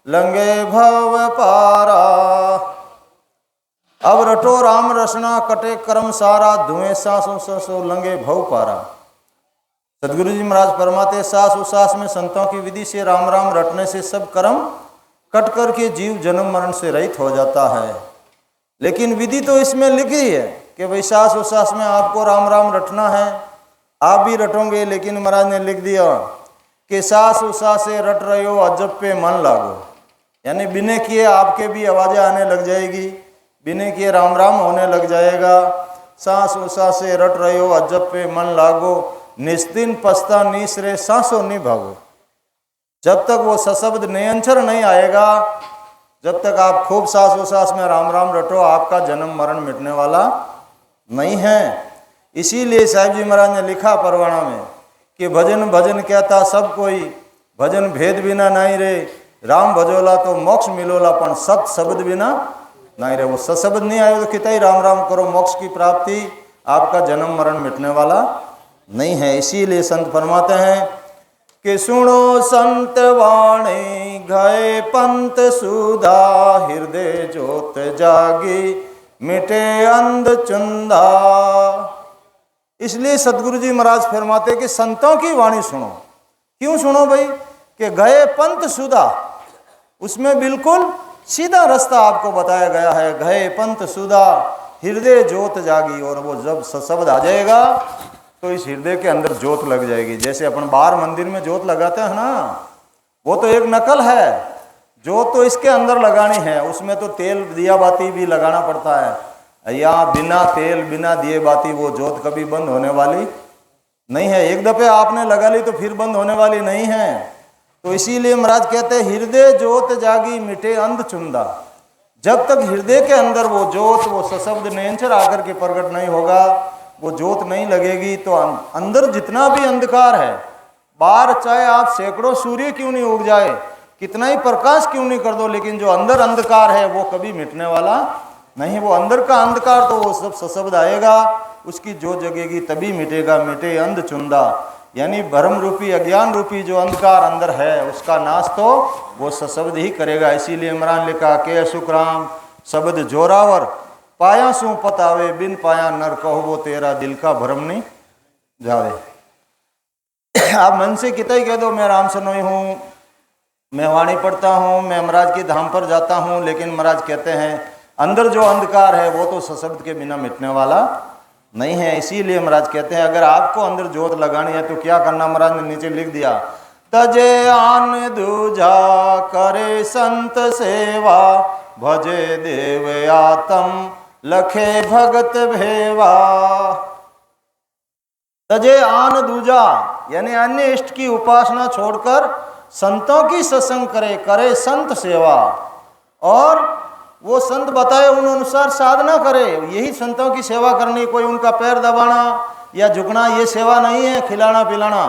[SPEAKER 2] लंगे भव पारा। अब रटो राम रसना, कटे कर्म सारा, धुएं सास उसासो, लंगे भव पारा। सदगुरु जी महाराज फरमाते सास उसास में संतों की विधि से राम राम रटने से सब कर्म कट कर के जीव जन्म मरण से रहित हो जाता है। लेकिन विधि तो इसमें लिखी है कि भाई सास उसास में आपको राम राम रटना है, आप भी रटोगे। लेकिन महाराज ने लिख दिया कि सास उसास से रट रहे हो, अजब पे मन लागो, यानी बिना किए आपके भी आवाज़ें आने लग जाएगी, बिना किए राम राम होने लग जाएगा। सांस उसास से रट रहे हो, अजब पे मन लागो, निस्दिन पस्ता निसरे सांसों नहीं भागो। जब तक वो सशब्द नयंचर नहीं आएगा, जब तक आप खूब सांस उसास में राम राम रटो, आपका जन्म मरण मिटने वाला नहीं है। इसीलिए साहिब जी महाराज ने लिखा परवाना में कि भजन भजन कहता सब कोई, भजन भेद बिना नहीं रे, राम भजोला तो मोक्ष मिलोला, पण सत शब्द बिना नहीं रे। वो सशब्द नहीं आए तो कितना ही राम राम करो, मोक्ष की प्राप्ति, आपका जन्म मरण मिटने वाला नहीं है। इसीलिए संत फरमाते हैं कि सुनो संत वाणी, गए पंत सुधा, हृदय ज्योत जागी, मिटे अंध चुंदा। इसलिए सदगुरु जी महाराज फरमाते कि संतों की वाणी सुनो। क्यों सुनो भाई? कि गए पंथ सुधा, उसमें बिल्कुल सीधा रास्ता आपको बताया गया है। गए पंथ सुधा, हृदय ज्योत जागी। और वो जब शब्द आ जाएगा तो इस हृदय के अंदर ज्योत लग जाएगी। जैसे अपन बाहर मंदिर में ज्योत लगाते हैं ना, वो तो एक नकल है, ज्योत तो इसके अंदर लगानी है। उसमें तो तेल दिया बाती भी लगाना पड़ता है। यहाँ बिना तेल बिना दिए बाती वो ज्योत कभी बंद होने वाली नहीं है। एक दफे आपने लगा ली तो फिर बंद होने वाली नहीं है। तो इसीलिए महाराज कहते हैं हृदय ज्योत जागी, मिटे अंध चुंदा। जब तक हृदय के अंदर वो ज्योत, वो सशब्द नयंचर आकर के प्रकट नहीं होगा, वो ज्योत नहीं लगेगी, तो अंदर जितना भी अंधकार है, बाहर चाहे आप सैकड़ों सूर्य क्यों नहीं उग जाए, कितना ही प्रकाश क्यों नहीं कर दो, लेकिन जो अंदर अंधकार है वो कभी मिटने वाला नहीं। वो अंदर का अंधकार तो वो सब सशब्द आएगा, उसकी जो जगेगी तभी मिटेगा। मिटे अंध चुंदा, यानी भ्रम रूपी अज्ञान रूपी जो अंधकार अंदर है उसका नाश तो वो सशब्द ही करेगा। इसीलिए इमरान लिखा के सुखराम शब्द जोरावर, पाया सू पतावे, बिन पाया नर कहो वो तेरा दिल का भ्रम नहीं जावे। आप मन से कितना ही कह दो मैं राम सनोई हूँ, मैं वाणी पढ़ता हूँ, मैं महाराज के धाम पर जाता हूँ, लेकिन महाराज कहते हैं अंदर जो अंधकार है वो तो सशब्द के बिना मिटने वाला नहीं है। इसीलिए महाराज कहते हैं अगर आपको अंदर ज्योत लगानी है तो क्या करना, महाराज ने नीचे लिख दिया, तजे आन दूजा करे संत सेवा, भजे देव आतम लखे भगत भेवा। तजे आन दूजा यानी अन्य इष्ट की उपासना छोड़कर संतों की सत्संग करे संत सेवा, और वो संत बताए उन अनुसार साधना करे। यही संतों की सेवा करनी, कोई उनका पैर दबाना या झुकना ये सेवा नहीं है, खिलाना पिलाना।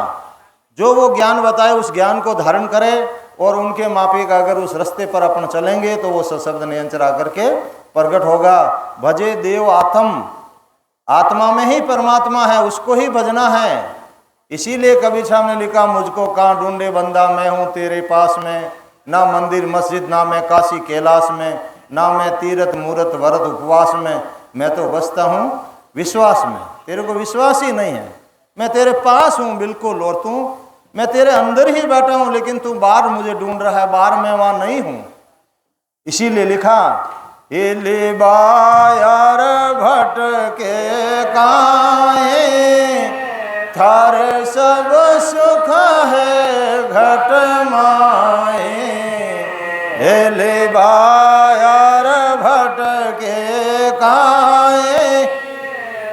[SPEAKER 2] जो वो ज्ञान बताए उस ज्ञान को धारण करे और उनके माफिक अगर उस रास्ते पर अपन चलेंगे तो वो सशब्द निरंतर आकर के प्रकट होगा। भजे देव आत्म, आत्मा में ही परमात्मा है, उसको ही भजना है। इसीलिए कबीर साहब ने लिखा, मुझको कहाँ ढूंढे बंदा, मैं हूँ तेरे पास में, ना मंदिर मस्जिद, ना मैं काशी कैलाश में, ना मैं तीर्थ मूर्त व्रत उपवास में, मैं तो बसता हूँ विश्वास में। तेरे को विश्वास ही नहीं है, मैं तेरे पास हूँ बिल्कुल, और तू, मैं तेरे अंदर ही बैठा हूँ, लेकिन तू बाहर मुझे ढूंढ रहा है, बाहर मैं वहाँ नहीं हूँ। इसीलिए लिखा, ये ले बायार भटके काहे, थारे सब सुख है घट माए। हे ले बायार भटके काहे,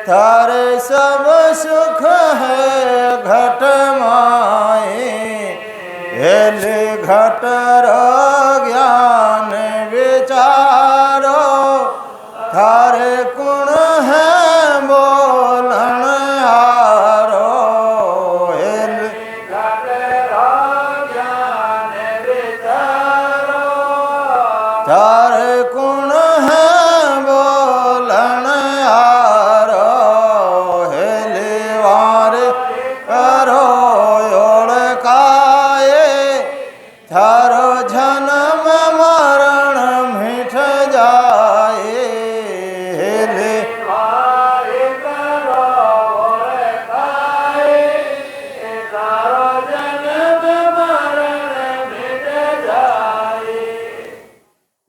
[SPEAKER 2] थारे सब सुख है घट माए। हे ले घट रो ज्ञान विचारो, थारे गुण है बोलन हारो। हे ले घट रो ज्ञान विचारो, थारे गुण है बोलन हारो। हे ले वार करो ओळखाए, थारो जन्म मरण मिट जाए। हे ले वार करो ओळखाए, थारो जन्म मरण मिट जाए।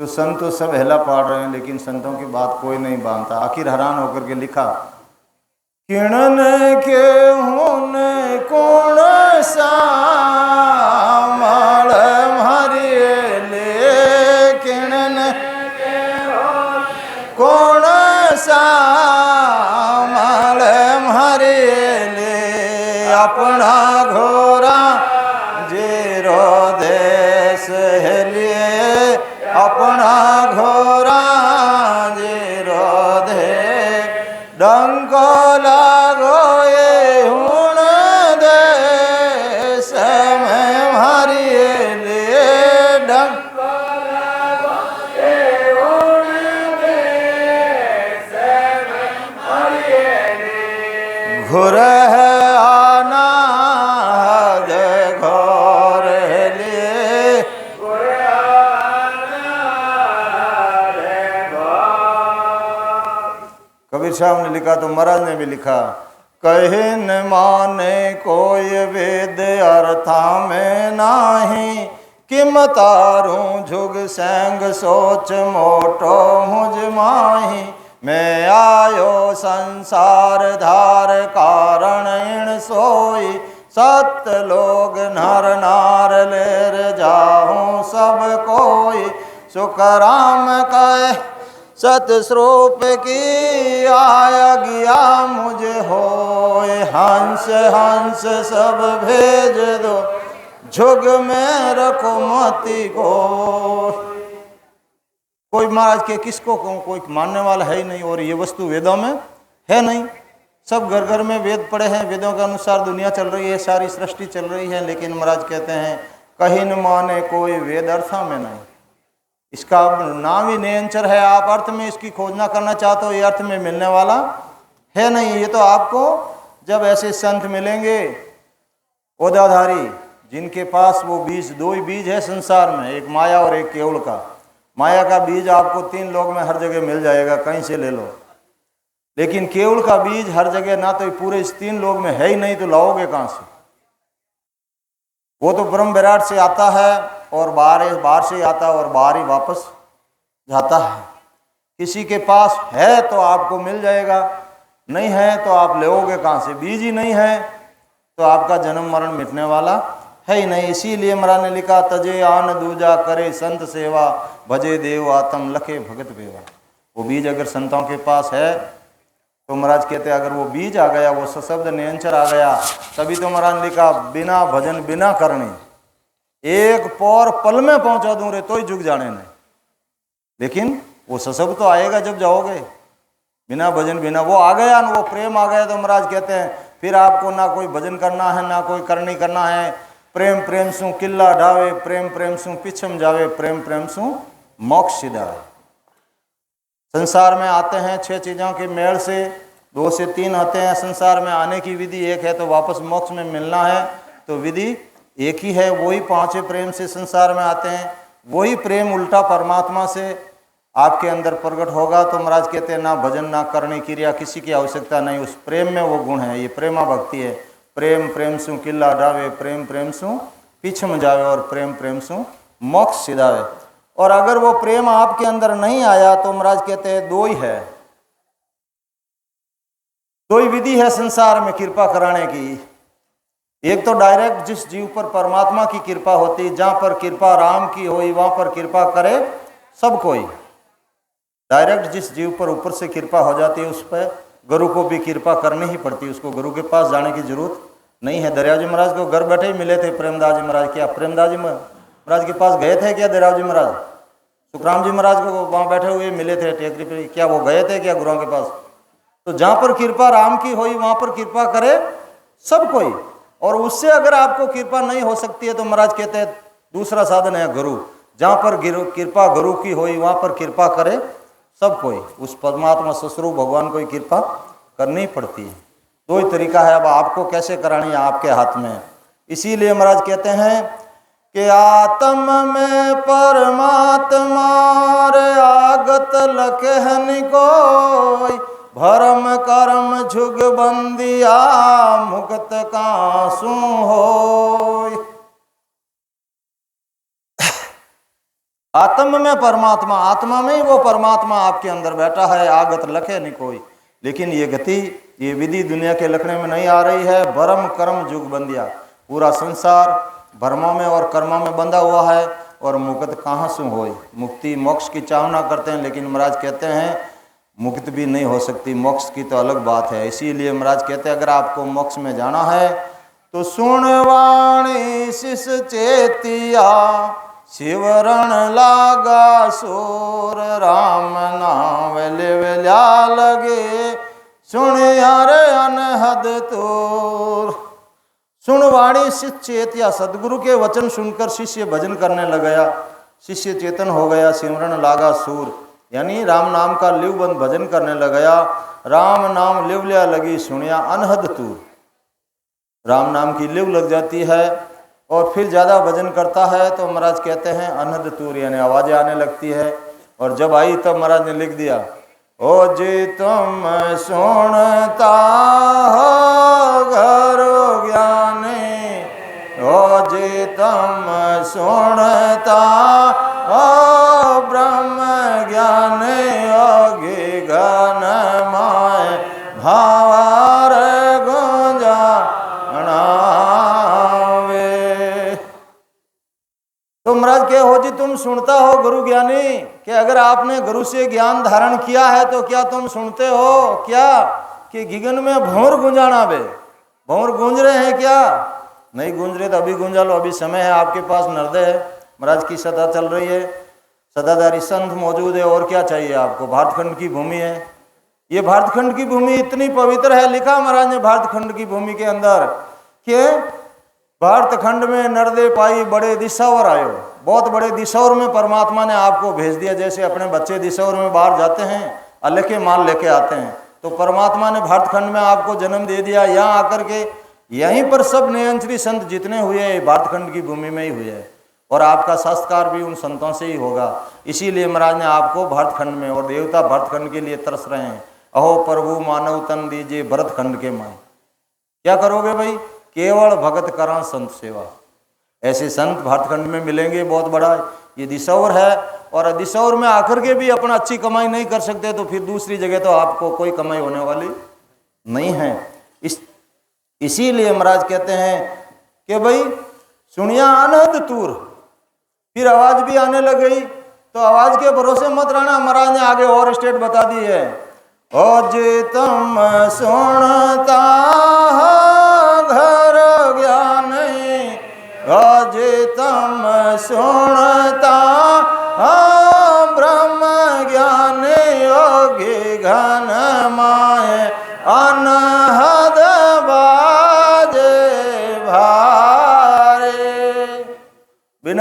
[SPEAKER 2] तो संत तो सब हेला पाड़ रहे हैं, लेकिन संतों की बात कोई नहीं बांधता। आखिर हैरान होकर के लिखा, किणन के हुन कौन सा माल मारिए ले, किणन के कौन सा माल मारिए ले, अपना घोरा जेरो देश है लिए, अपना घोरा जेरो दे, डंको लागो ये हुण देश में मारिए ले, डंको लागो ये हुण देश में मारिए ले। घुर है आना दे घोर लिए, कबीर साहब ने लिखा तो महाराज ने भी लिखा, कहे न माने कोई वेद अर्था में नाही, किम तारूं झुग सैंग सोच मोटो मुझ माही। मैं आयो संसार धार कारण इन सोई, सत लोग नर नार लेर जाऊं सब कोई। सुख राम कहे सत स्वरूप की आया गया मुझे होए, हंस हंस सब भेज दो झुग में रखो मती को। कोई महाराज के किसको कहूँ, कोई मानने वाला है ही नहीं, और ये वस्तु वेदों में है नहीं। सब घर घर में वेद पड़े हैं, वेदों के अनुसार दुनिया चल रही है, सारी सृष्टि चल रही है, लेकिन महाराज कहते हैं कहीं न माने कोई वेद अर्था में नहीं। इसका नाम ही निरंतर है, आप अर्थ में इसकी खोजना करना चाहते हो, ये अर्थ में मिलने वाला है नहीं। ये तो आपको जब ऐसे संत मिलेंगे ओदाधारी, जिनके पास वो बीज, दो ही बीज है संसार में, एक माया और एक केवल का। माया का बीज आपको 3 लोक में हर जगह मिल जाएगा, कहीं से ले लो, लेकिन केवल का बीज हर जगह ना तो पूरे इस 3 लोक में है ही नहीं, तो लाओगे कहाँ से? वो तो ब्रह्म विराट से आता है और बाहर से आता है और बाहर ही वापस जाता है। किसी के पास है तो आपको मिल जाएगा, नहीं है तो आप लोगे कहाँ से? बीज ही नहीं है तो आपका जन्म मरण मिटने वाला है ही नहीं। इसीलिए महाराज ने लिखा, तजे आन दूजा करे संत सेवा, भजे देव आत्म लखे भगत बेवा। वो बीज अगर संतों के पास है तो महाराज कहते हैं, अगर वो बीज आ गया, वो सशब्द निरंतर आ गया, तभी तो महाराज ने लिखा, बिना भजन बिना करने एक पौर पल में पहुंचा दूं रे तो ही झुक जाने नहीं। लेकिन वो सशब्द तो आएगा जब जाओगे, बिना भजन बिना वो आ गया ना, वो प्रेम आ गया, तो महाराज कहते हैं फिर आपको ना कोई भजन करना है, ना कोई करनी करना है, प्रेम प्रेम सु किल्ला ढावे, प्रेम प्रेम सु पिछम जावे, प्रेम प्रेम सु मोक्ष सिधावे। संसार में आते हैं 6 चीज़ों के मेल से, 2 से 3 आते हैं। संसार में आने की विधि एक है, तो वापस मोक्ष में मिलना है तो विधि एक ही है। वही 5 प्रेम से संसार में आते हैं। वही प्रेम उल्टा परमात्मा से आपके अंदर प्रकट होगा तो महाराज कहते हैं ना भजन ना करनी क्रिया किसी की आवश्यकता नहीं, उस प्रेम में वो गुण है। ये प्रेमा भक्ति है। प्रेम प्रेम सु किल्ला ढावे, प्रेम प्रेम सु पिछम जावे और प्रेम प्रेम सु मोक्ष सिधावे। और अगर वो प्रेम आपके अंदर नहीं आया तो महाराज कहते हैं 2 ही है, 2 ही विधि है संसार में कृपा कराने की। एक तो डायरेक्ट जिस जीव पर परमात्मा की कृपा होती, जहां पर कृपा राम की होई वहां पर कृपा करे सब कोई। डायरेक्ट जिस जीव पर ऊपर से कृपा हो जाती है उस पर गुरु को भी कृपा करनी ही पड़ती है, उसको गुरु के पास जाने की जरूरत नहीं है। दरिया जी महाराज को घर बैठे ही मिले थे प्रेमदास जी महाराज। क्या प्रेमदास जी महाराज के पास गए थे क्या दरिया जी महाराज? सुखराम जी महाराज को वहाँ बैठे हुए मिले थे टेकरी पे, क्या वो गए थे क्या गुरुओं के पास? तो जहाँ पर कृपा राम की होई वहाँ पर कृपा करे सब कोई। और उससे अगर आपको कृपा नहीं हो सकती है तो महाराज कहते हैं दूसरा साधन है गुरु। जहाँ पर कृपा गुरु की होई वहाँ पर कृपा करे सब कोई। उस परमात्मा ससुरु भगवान को ही कृपा करनी पड़ती है। 2 ही तरीका है, अब आपको कैसे करानी है आपके हाथ में। इसीलिए महाराज कहते हैं कि आत्म में परमात्मा रे आगत लखहन कोई, भरम कर्म झुग बंदिया मुक्त कासू होय। आत्म में परमात्मा, आत्मा में ही वो परमात्मा आपके अंदर बैठा है, आगत लखे नहीं कोई। लेकिन ये गति, ये विधि दुनिया के लखने में नहीं आ रही है। भरम कर्म जुग बंदिया, पूरा संसार भरमों में और कर्मों में बंधा हुआ है। और मुक्त कहाँ से होई, मुक्ति मोक्ष की चाहना करते हैं लेकिन महाराज कहते हैं मुक्त भी नहीं हो सकती, मोक्ष की तो अलग बात है। इसीलिए महाराज कहते हैं अगर आपको मोक्ष में जाना है तो सुन वाणी शिष चेतिया, शिवरण लागा सोर, राम नाम वेल्या लगे, सुन यार अनहद तोर। सुन वाणी शिष्य चेतिया, सदगुरु के वचन सुनकर शिष्य भजन करने लग गया, शिष्य चेतन हो गया। सिमरन लागा सूर, यानी राम नाम का लिवबंद भजन करने लग गया। राम नाम लिवलिया लगी सुनिया अनहद तूर, राम नाम की लिव लग जाती है और फिर ज़्यादा भजन करता है तो महाराज कहते हैं अनहद तूर, यानी आवाज़ें आने लगती है। और जब आई तब महाराज ने लिख दिया, ओ जी तुम सुनता हो घर ज्ञानी, ओ जी तुम सुनता हो ब्रह्म ज्ञानी, योगी गण माय भावार गुंजा तो महाराज क्या हो जी तुम सुनता हो गुरु ज्ञानी, कि अगर आपने गुरु से ज्ञान धारण किया है तो क्या तुम सुनते हो क्या कि गिगन में भौर गुंजाना बे, भौर गूंज रहे हैं क्या? नहीं गूंज रहे तो अभी गूंजा लो, अभी समय है आपके पास। नर्दय है, महाराज की सदा चल रही है, सदाधारी संत मौजूद है, और क्या चाहिए आपको? भारतखंड की भूमि है, ये भारतखंड की भूमि इतनी पवित्र है। लिखा महाराज ने भारतखंड की भूमि के अंदर कि भारतखंड में नर्दे पाई बड़े दिशौर आयो, बहुत बड़े दिशौर में परमात्मा ने आपको भेज दिया। जैसे अपने बच्चे दिशौर में बाहर जाते हैं अल्लाह के माल लेके आते हैं, तो परमात्मा ने भारतखंड में आपको जन्म दे दिया। यहाँ आकर के यहीं पर सब नियंत्री संत जितने हुए भारतखंड की भूमि में ही हुए हैं, और आपका संस्कार भी उन संतों से ही होगा। इसीलिए महाराज ने आपको भारतखंड में, और देवता भारतखंड के लिए तरस रहे हैं। अहो प्रभु मानव तन दीजिए भरतखंड के माए। क्या करोगे भाई? केवल भगत करा संत सेवा। ऐसे संत भारतखंड में मिलेंगे, बहुत बड़ा ये दिशौर है। और दिशौर में आकर के भी अपना अच्छी कमाई नहीं कर सकते तो फिर दूसरी जगह तो आपको कोई कमाई होने वाली नहीं है। इसीलिए महाराज कहते हैं कि भाई सुनिया अनहद तूर। फिर आवाज भी आने लग गई, तो आवाज के भरोसे मत रहना। महाराज ने आगे और स्टेट बता दी है, ओ जी तुम सुनता घर ज्ञानी, ओ जी तुम सुनता ब्रह्म ज्ञानी, योगी घन माए अनहद बाजे भारे।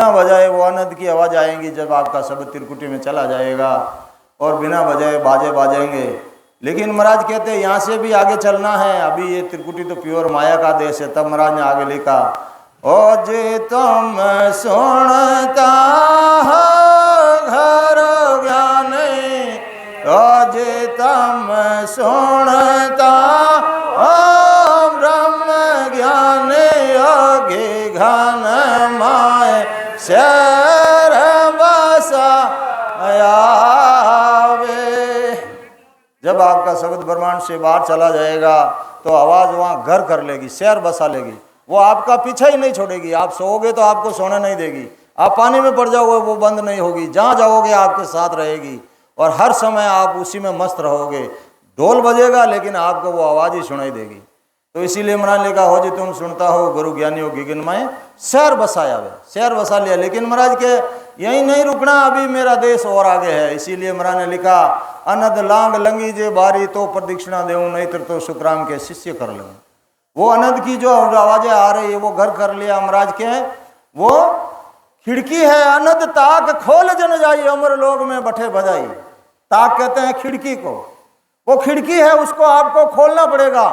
[SPEAKER 2] बिना वजह वो अनहद की आवाज़ आएंगी जब आपका शब्द त्रिकुटी में चला जाएगा, और बिना वजह बाजे बाजेंगे। लेकिन महाराज कहते हैं यहाँ से भी आगे चलना है, अभी ये त्रिकुटी तो प्योर माया का देश है। तब महाराज ने आगे लिखा, ओ जे तुम सुनता घर ज्ञान, ओ जे तुम सुनता ब्रह्म ज्ञान, योगी घन माय शर बसा आवे। जब आपका शब्द ब्रह्मांड से बाहर चला जाएगा तो आवाज़ वहाँ घर कर लेगी, शहर बसा लेगी। वो आपका पीछा ही नहीं छोड़ेगी। आप सोओगे तो आपको सोने नहीं देगी, आप पानी में पड़ जाओगे वो बंद नहीं होगी, जहाँ जाओगे आपके साथ रहेगी, और हर समय आप उसी में मस्त रहोगे। ढोल बजेगा लेकिन आपको वो आवाज़ ही सुनाई देगी। तो इसीलिए महाराज ने कहा, हो जी तुम सुनता हो गुरु ज्ञानी हो गिगन में शहर बसाया वे, शहर बसा लिया। लेकिन महाराज के यही नहीं रुकना, अभी मेरा देश और आगे है। इसीलिए महाराज ने लिखा, अनद लांग लंगी जे बारी, तो प्रदक्षिणा देऊँ नहीं तो शुक्राम के शिष्य कर लूँ। वो अनद की जो आवाजें आ रही है वो घर कर लिया महाराज के। वो खिड़की है, अनद ताक खोल जन जाई, अमर लोग में बठे बजाई। ताक कहते हैं खिड़की को, वो खिड़की है, उसको आपको खोलना पड़ेगा।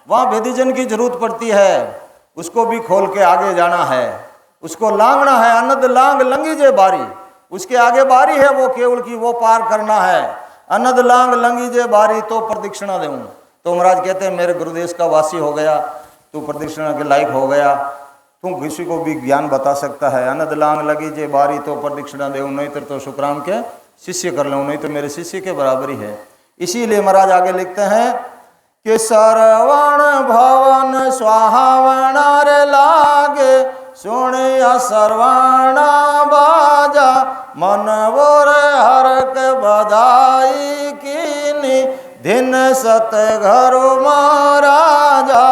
[SPEAKER 2] वहाँ भेदीजन की जरूरत पड़ती है, उसको भी खोल के आगे जाना है, उसको लांगना है। अनद लांग लंगी जे बारी, उसके आगे बारी है वो केवल की, वो पार करना है। अनद लांग लंगी जे बारी, तो प्रदक्षिणा देऊँ। तो महाराज कहते हैं, मेरे गुरुदेश का वासी हो गया, तू प्रदक्षिणा के लायक हो गया, तू किसी को भी ज्ञान बता सकता है। अनद लांग लगी जे बारी, तो प्रदक्षिणा देऊँ नहीं तो शुक्राम के शिष्य कर लूँ, नहीं तो मेरे शिष्य के बराबर ही है। इसीलिए महाराज आगे लिखते हैं कि सरवण भवन सुहावनार लागे, सुनिया सरवणा बाजा, मन बोर हरक बधाई कीनी, दिन सत घर महाराजा।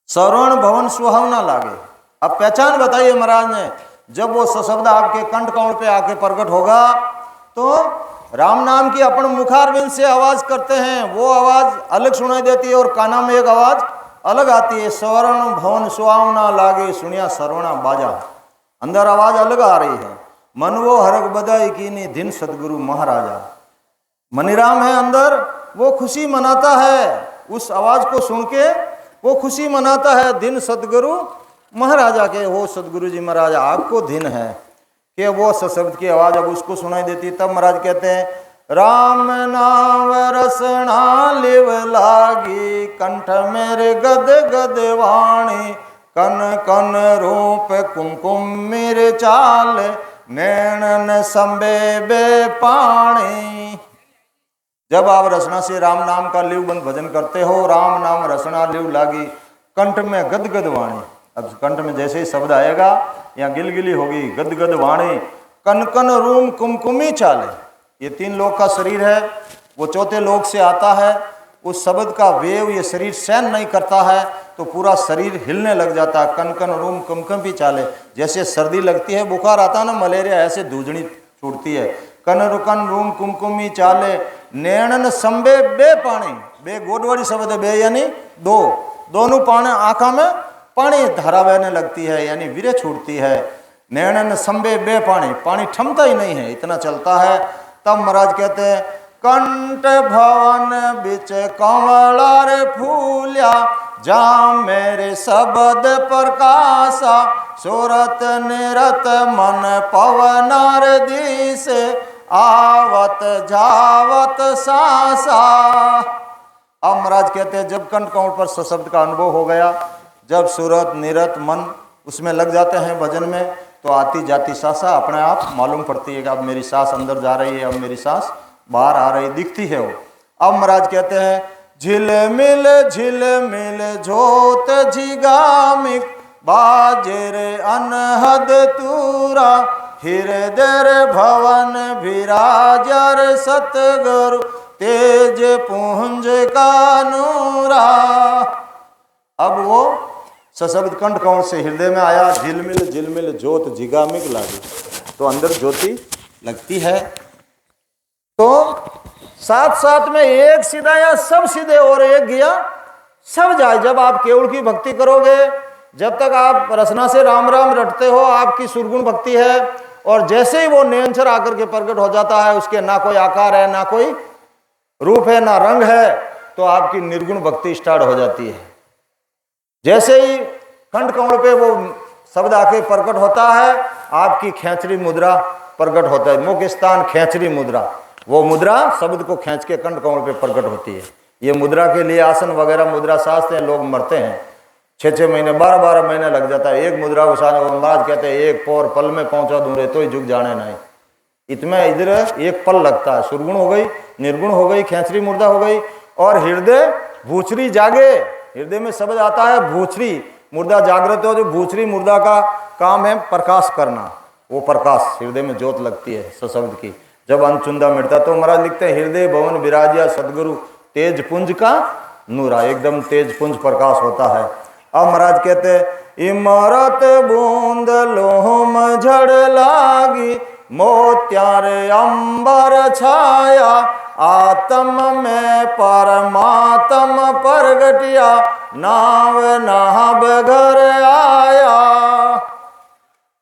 [SPEAKER 2] श्रवण भवन सुहावना लागे। अब पहचान बताइए महाराज ने, जब वो सशब्द आपके कंठ कमल पे आके प्रकट होगा तो राम नाम की अपन मुखारविंद से आवाज करते हैं, वो आवाज अलग सुनाई देती है, और काना में एक आवाज अलग आती है। श्रवण भवन सुहावना लागे, सुनिया सरवणा बाजा, अंदर आवाज अलग आ रही है। मन वो हरक बधाई कीनी, दिन सदगुरु महाराजा। मनीराम है अंदर, वो खुशी मनाता है, उस आवाज को सुन के वो खुशी मनाता है। दिन सदगुरु महाराजा के, हो सदगुरु जी महाराज आपको दिन है कि वो सशब्द की आवाज अब उसको सुनाई देती। तब महाराज कहते हैं, राम नाम रसना लिव लागी, कंठ मेरे गद गद वाणी, कन कन रूप कुमकुम मेरे चाल, नैनन संबे बे पाणी। जब आप रसना से राम नाम का लिव बंद भजन करते हो, राम नाम रसना लिव लागी, कंठ में गदगद वाणी। अब कंठ में जैसे ही शब्द आएगा यहाँ गिलगिली होगी, गदगद वाणी, कन कन रूम कुमकुमी चाले। ये तीन लोक का शरीर है, वो चौथे लोक से आता है। उस शब्द का वेव ये शरीर सहन नहीं करता है तो पूरा शरीर हिलने लग जाता है। कन कन रूम कुमकुमी चाले, जैसे सर्दी लगती है, बुखार आता है ना, मलेरिया, ऐसे धूजनी छूटती है। कन रुकन रूम कुमकुमी चाले, नैनन संबे बे पानी। बे गोडवाड़ी शब्द है, बे यानी दो, दोनों पानी, आंखों में पानी धारा बहने लगती है, यानी वीरे छूटती है। नैनन संबे बे पानी, पानी थमता ही नहीं है, इतना चलता है। तब महाराज कहते हैं, कंठ भवन बिच कमला रे फूल्या, जा मेरे शब्द प्रकाशा, सूरत निरत मन पवनार दिसे, आवत जावत सासा। अब महाराज कहते हैं, जब कंठ कमल पर सशब्द का अनुभव हो गया, जब सूरत निरत मन उसमें लग जाते हैं भजन में, तो आती जाती सासा अपने आप मालूम पड़ती है कि अब मेरी सांस अंदर जा रही है, अब मेरी सांस बाहर आ रही दिखती है वो। अब महाराज कहते हैं, झिलमिल जोत झिगामिक, बाजे रे अनहद तूरा, हृदय भवन विराजर सतगुरु, तेज पुंज का नूरा। अब वो सशब्द कंठ कमल से हृदय में आया, झिलमिल जोत झिगामिक लागी, तो अंदर ज्योति लगती है। तो साथ साथ में एक सीधा या सब सीधे और एक गया सब जाए। जब आप केवल की भक्ति करोगे जब तक आप रचना से राम राम रटते हो आपकी सुरगुण भक्ति है, और जैसे ही वो निरंतर आकर के प्रकट हो जाता है, उसके ना कोई आकार है, ना कोई रूप है, ना रंग है, तो आपकी निर्गुण भक्ति स्टार्ट हो जाती है। जैसे ही कंठ कमल पे वो शब्द आके प्रकट होता है, आपकी खेचरी मुद्रा प्रकट होता है, मुख स्थान खेचरी मुद्रा, वो मुद्रा शब्द को खींच के कंठ कमल पे प्रकट होती है। ये मुद्रा के लिए आसन वगैरह मुद्रा साजते हैं, लोग मरते हैं, 6-6 महीने 12-12 महीने लग जाता है एक मुद्रा उसाने। महाराज कहते हैं एक पौर पल में पहुंचा दूं रे तो ही झुक जाने नहीं, इतना इधर एक पल लगता है। सुरगुण हो गई, निर्गुण हो गई, खेचरी मुद्रा हो गई, और हृदय भूचरी जागे। हृदय में शब्द आता है भूचरी मुर्दा जागृत हो, जो भूचरी मुर्दा का काम है प्रकाश करना, वो प्रकाश हृदय में ज्योत लगती है सशब्द की। जब अनचुंदा मिटता तो महाराज लिखते हैं हृदय भवन विराजिया सदगुरु तेज पुंज का नूरा, एकदम तेज पुंज प्रकाश होता है। अब महाराज कहते हैं इमरत बूंद लोहम झड़ लागी मोत्यार अंबर छाया आत्म में परमात्म प्रगटिया नाव नाभ घर आया।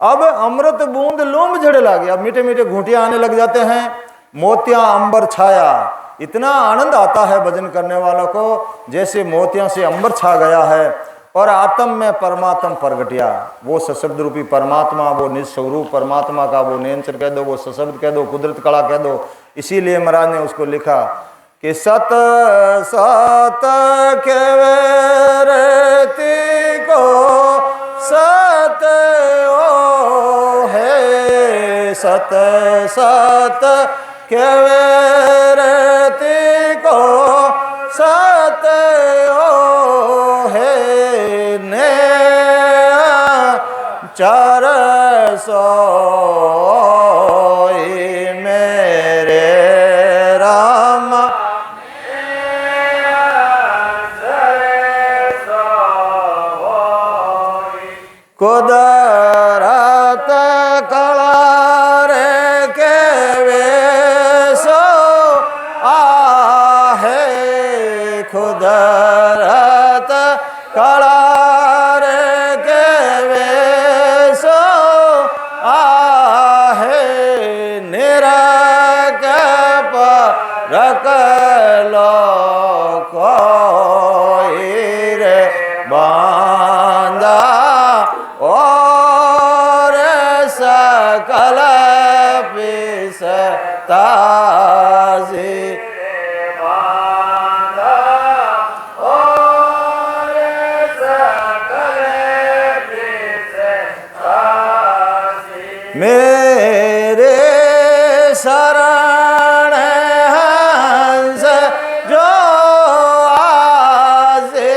[SPEAKER 2] अब अमृत बूंद लोम झड़ लागी, अब मीठे मीठे घूंटियां आने लग जाते हैं, मोतियां अंबर छाया। इतना आनंद आता है भजन करने वालों को जैसे मोतियां से अंबर छा गया है। और आत्म में परमात्मा प्रगटिया, वो सशब्द रूपी परमात्मा, वो निस्वरूप परमात्मा का वो नेंचर कह दो, वो सशब्द कह दो, कुदरत कला कह दो। इसीलिए महाराज ने उसको लिखा कि सत सत केवरती को सत ओ है, सत सत केवरती को सत ओ है, ने चार सोई मेरे राम कुदरत कला रे के वेसो आहे, कुदरत कला रे के वेसो आहे, निरक रख लो कोई रे बांधा और सकल पिसता से बांधा और सकल पिसता से मेरे शरण हंस जो आसे,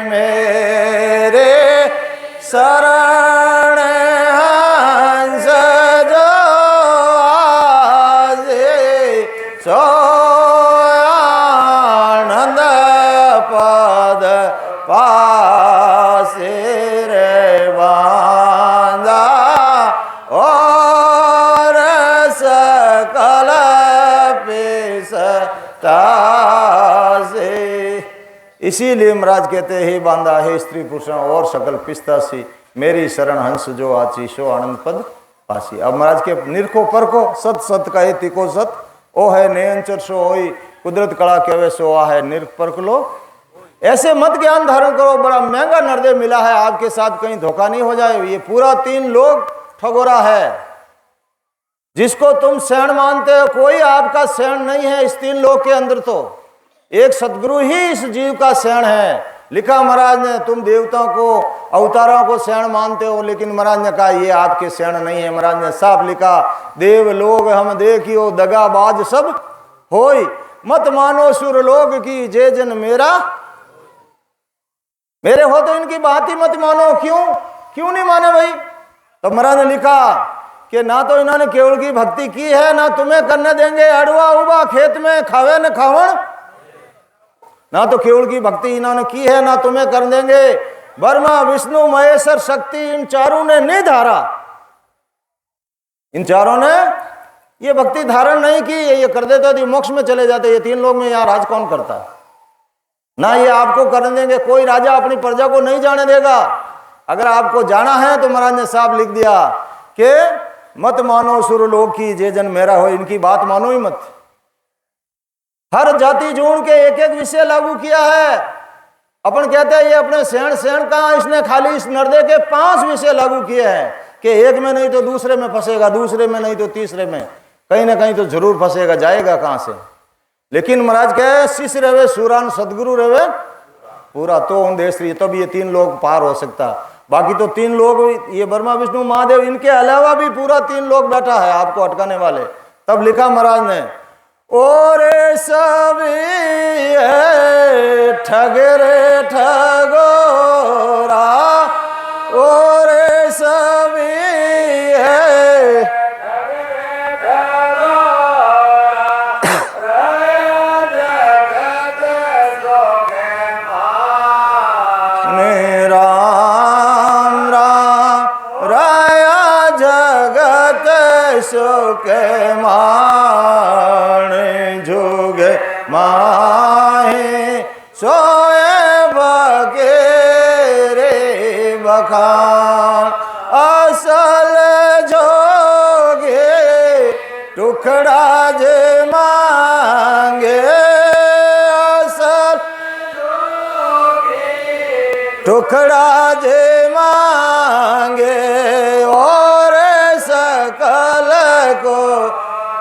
[SPEAKER 2] मेरे शरण हंस जो आसे, सो आनंद पद पासे रे बांधा और सकल पिसता से। इसीलिए महाराज कहते हे बांधा हे स्त्री पुरुष और सकल पिसता सी, मेरी शरण हंस जो आची सो आनंद पद पासी। अब महाराज के निरखो परखो सत सत कहे तिको सत ओ है नेंचर सो होई, कुदरत कला कहवे सो आ है, निरख परख लो ऐसे मत ज्ञान धारण करो। बड़ा महंगा नर्दय मिला है आपके साथ, कहीं धोखा नहीं हो जाए। ये पूरा 3 लोग ठगोरा है, जिसको तुम शरण मानते हो कोई आपका शरण नहीं है इस 3 लोग के अंदर। तो एक सदगुरु ही इस जीव का शरण है। लिखा महाराज ने तुम देवताओं को अवतारों को शरण मानते हो, लेकिन महाराज ने कहा ये आपके शरण नहीं है। महाराज ने साफ लिखा देव लोग हम देखियो दगाबाज सब होई, मत मानो सुर लोग की जे जन मेरा, मेरे हो तो इनकी बात ही मत मानो। क्यों नहीं माने भाई? तो महाराज ने लिखा कि ना तो इन्होंने केवल की भक्ति की है, ना तुम्हें करने देंगे अड़ुआ उबा खेत में खावे न खावण। ना तो केवल की भक्ति इन्होंने की है, ना तुम्हें कर देंगे। ब्रह्मा विष्णु महेश्वर शक्ति इन चारों ने नहीं धारा, इन चारों ने ये भक्ति धारण नहीं की। ये कर देते तो मोक्ष में चले जाते। ये 3 लोग में यहाँ राज कौन करता है? ना ये आपको करने देंगे, कोई राजा अपनी प्रजा को नहीं जाने देगा। अगर आपको जाना है तो महाराज ने साफ लिख दिया कि मत मानो सुरलोक की जे जन मेरा हो, इनकी बात मानो ही मत। हर जाति जोड़ के एक एक विषय लागू किया है। अपन कहते हैं ये अपने सेण कहाँ, इसने खाली इस नर्दे के 5 विषय लागू किए हैं कि एक में नहीं तो दूसरे में फंसेगा, दूसरे में नहीं तो तीसरे में, कहीं ना कहीं तो जरूर फंसेगा, जाएगा कहां से। लेकिन महाराज कहे शिष्य रहे सूरान, सदगुरु रहे पूरा, तो उन देश तब ये 3 लोग पार हो सकता। बाकी तो 3 लोग, ये ब्रह्मा विष्णु महादेव, इनके अलावा भी पूरा 3 लोग बैठा है आपको अटकाने वाले। तब लिखा महाराज ने, ओरे सभी ठगरे ठगोरा, ओरे सभी के मान जुगे माहे सोए बगेरे बखान, असल जोगे टुकड़ा जे मांगे, असल टुकड़ा जे मांगे, और सकल को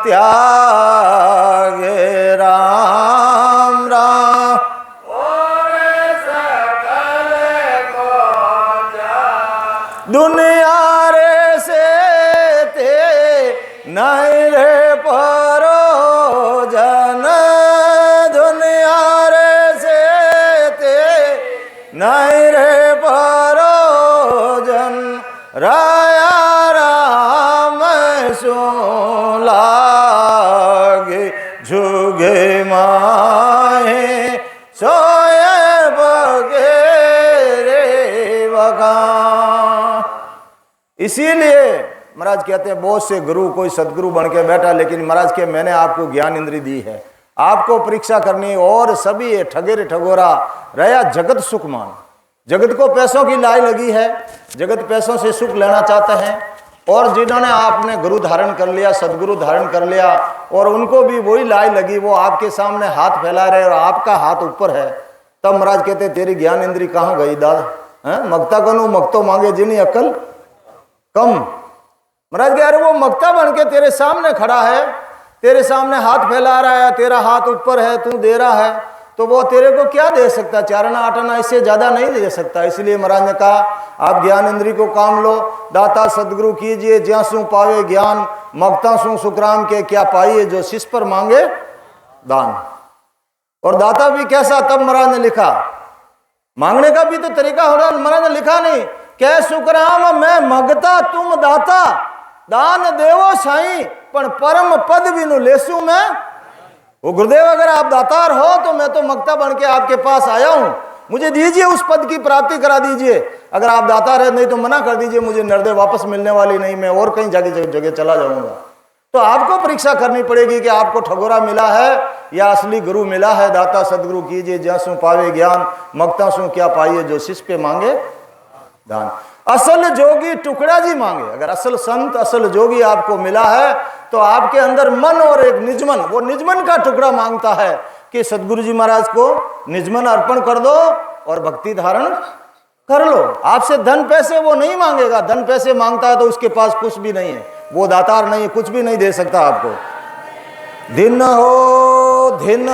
[SPEAKER 2] त्यागे राम राम, और सकल को त्यागे दुनिया रे से ते नहीं रे परो जन, दुनिया रे से ते नहीं रे परो जन, राया राम सो लागे झुगे माहे सोए बगेरे बगान। इसीलिए महाराज कहते हैं बहुत से गुरु, कोई सदगुरु बन के बैठा, लेकिन महाराज के मैंने आपको ज्ञान इंद्री दी है, आपको परीक्षा करनी, और सभी ठगेरे ठगोरा रया जगत सुख मान। जगत को पैसों की लाई लगी है, जगत पैसों से सुख लेना चाहता है, और जिन्होंने आपने गुरु धारण कर लिया, सदगुरु धारण कर लिया, और उनको भी वही लाई लगी, वो आपके सामने हाथ फैला रहे और आपका हाथ ऊपर है। तब महाराज कहते तेरी ज्ञान इंद्री कहाँ गई दादा, मगता कनु मगतो मांगे जिनी अकल कम। महाराज कह रहे वो मगता बन के तेरे सामने खड़ा है, तेरे सामने हाथ फैला रहा है, तेरा हाथ ऊपर है, तू दे रहा है, तो वो तेरे को क्या दे सकता, चारना आटना इससे ज्यादा नहीं दे सकता। इसलिए महाराज ने कहा आप ज्ञान इंद्री को काम लो, दाता सदगुरु कीजिए, ज्यासु पावे ज्ञान, मगता सु सुखराम के क्या पाइए, जो शिष्य पर मांगे दान। और दाता भी कैसा, तब महाराज ने लिखा, मांगने का भी तो तरीका हो रहा, महाराज ने लिखा नहीं कह सुखराम मैं मगता तुम दाता, दान देवो साई पण परम पद बिनु लेसु मैं। वो गुरुदेव अगर आप दातार हो तो मैं तो मगता बन के आपके पास आया हूं, मुझे दीजिए, उस पद की प्राप्ति करा दीजिए। अगर आप दातार है, नहीं तो मना कर दीजिए, मुझे नर्दे वापस मिलने वाली नहीं, मैं और कहीं जगह चला जाऊंगा। तो आपको परीक्षा करनी पड़ेगी कि आपको ठगोरा मिला है या असली गुरु मिला है। दाता सदगुरु कीजिए, ज्यासु पावे ज्ञान, मगता सु क्या पाइए, जो शिष्य पे मांगे दान। असल जोगी टुकड़ा जी मांगे। अगर असल संत, असल जोगी आपको मिला है तो आपके अंदर मन और एक निजमन, वो निजमन का टुकड़ा मांगता है कि सदगुरु जी महाराज को निजमन अर्पण कर दो और भक्ति धारण कर लो। आपसे धन पैसे वो नहीं मांगेगा, धन पैसे मांगता है तो उसके पास कुछ भी नहीं है, वो दातार नहीं है, कुछ भी नहीं दे सकता आपको। दिन हो दिन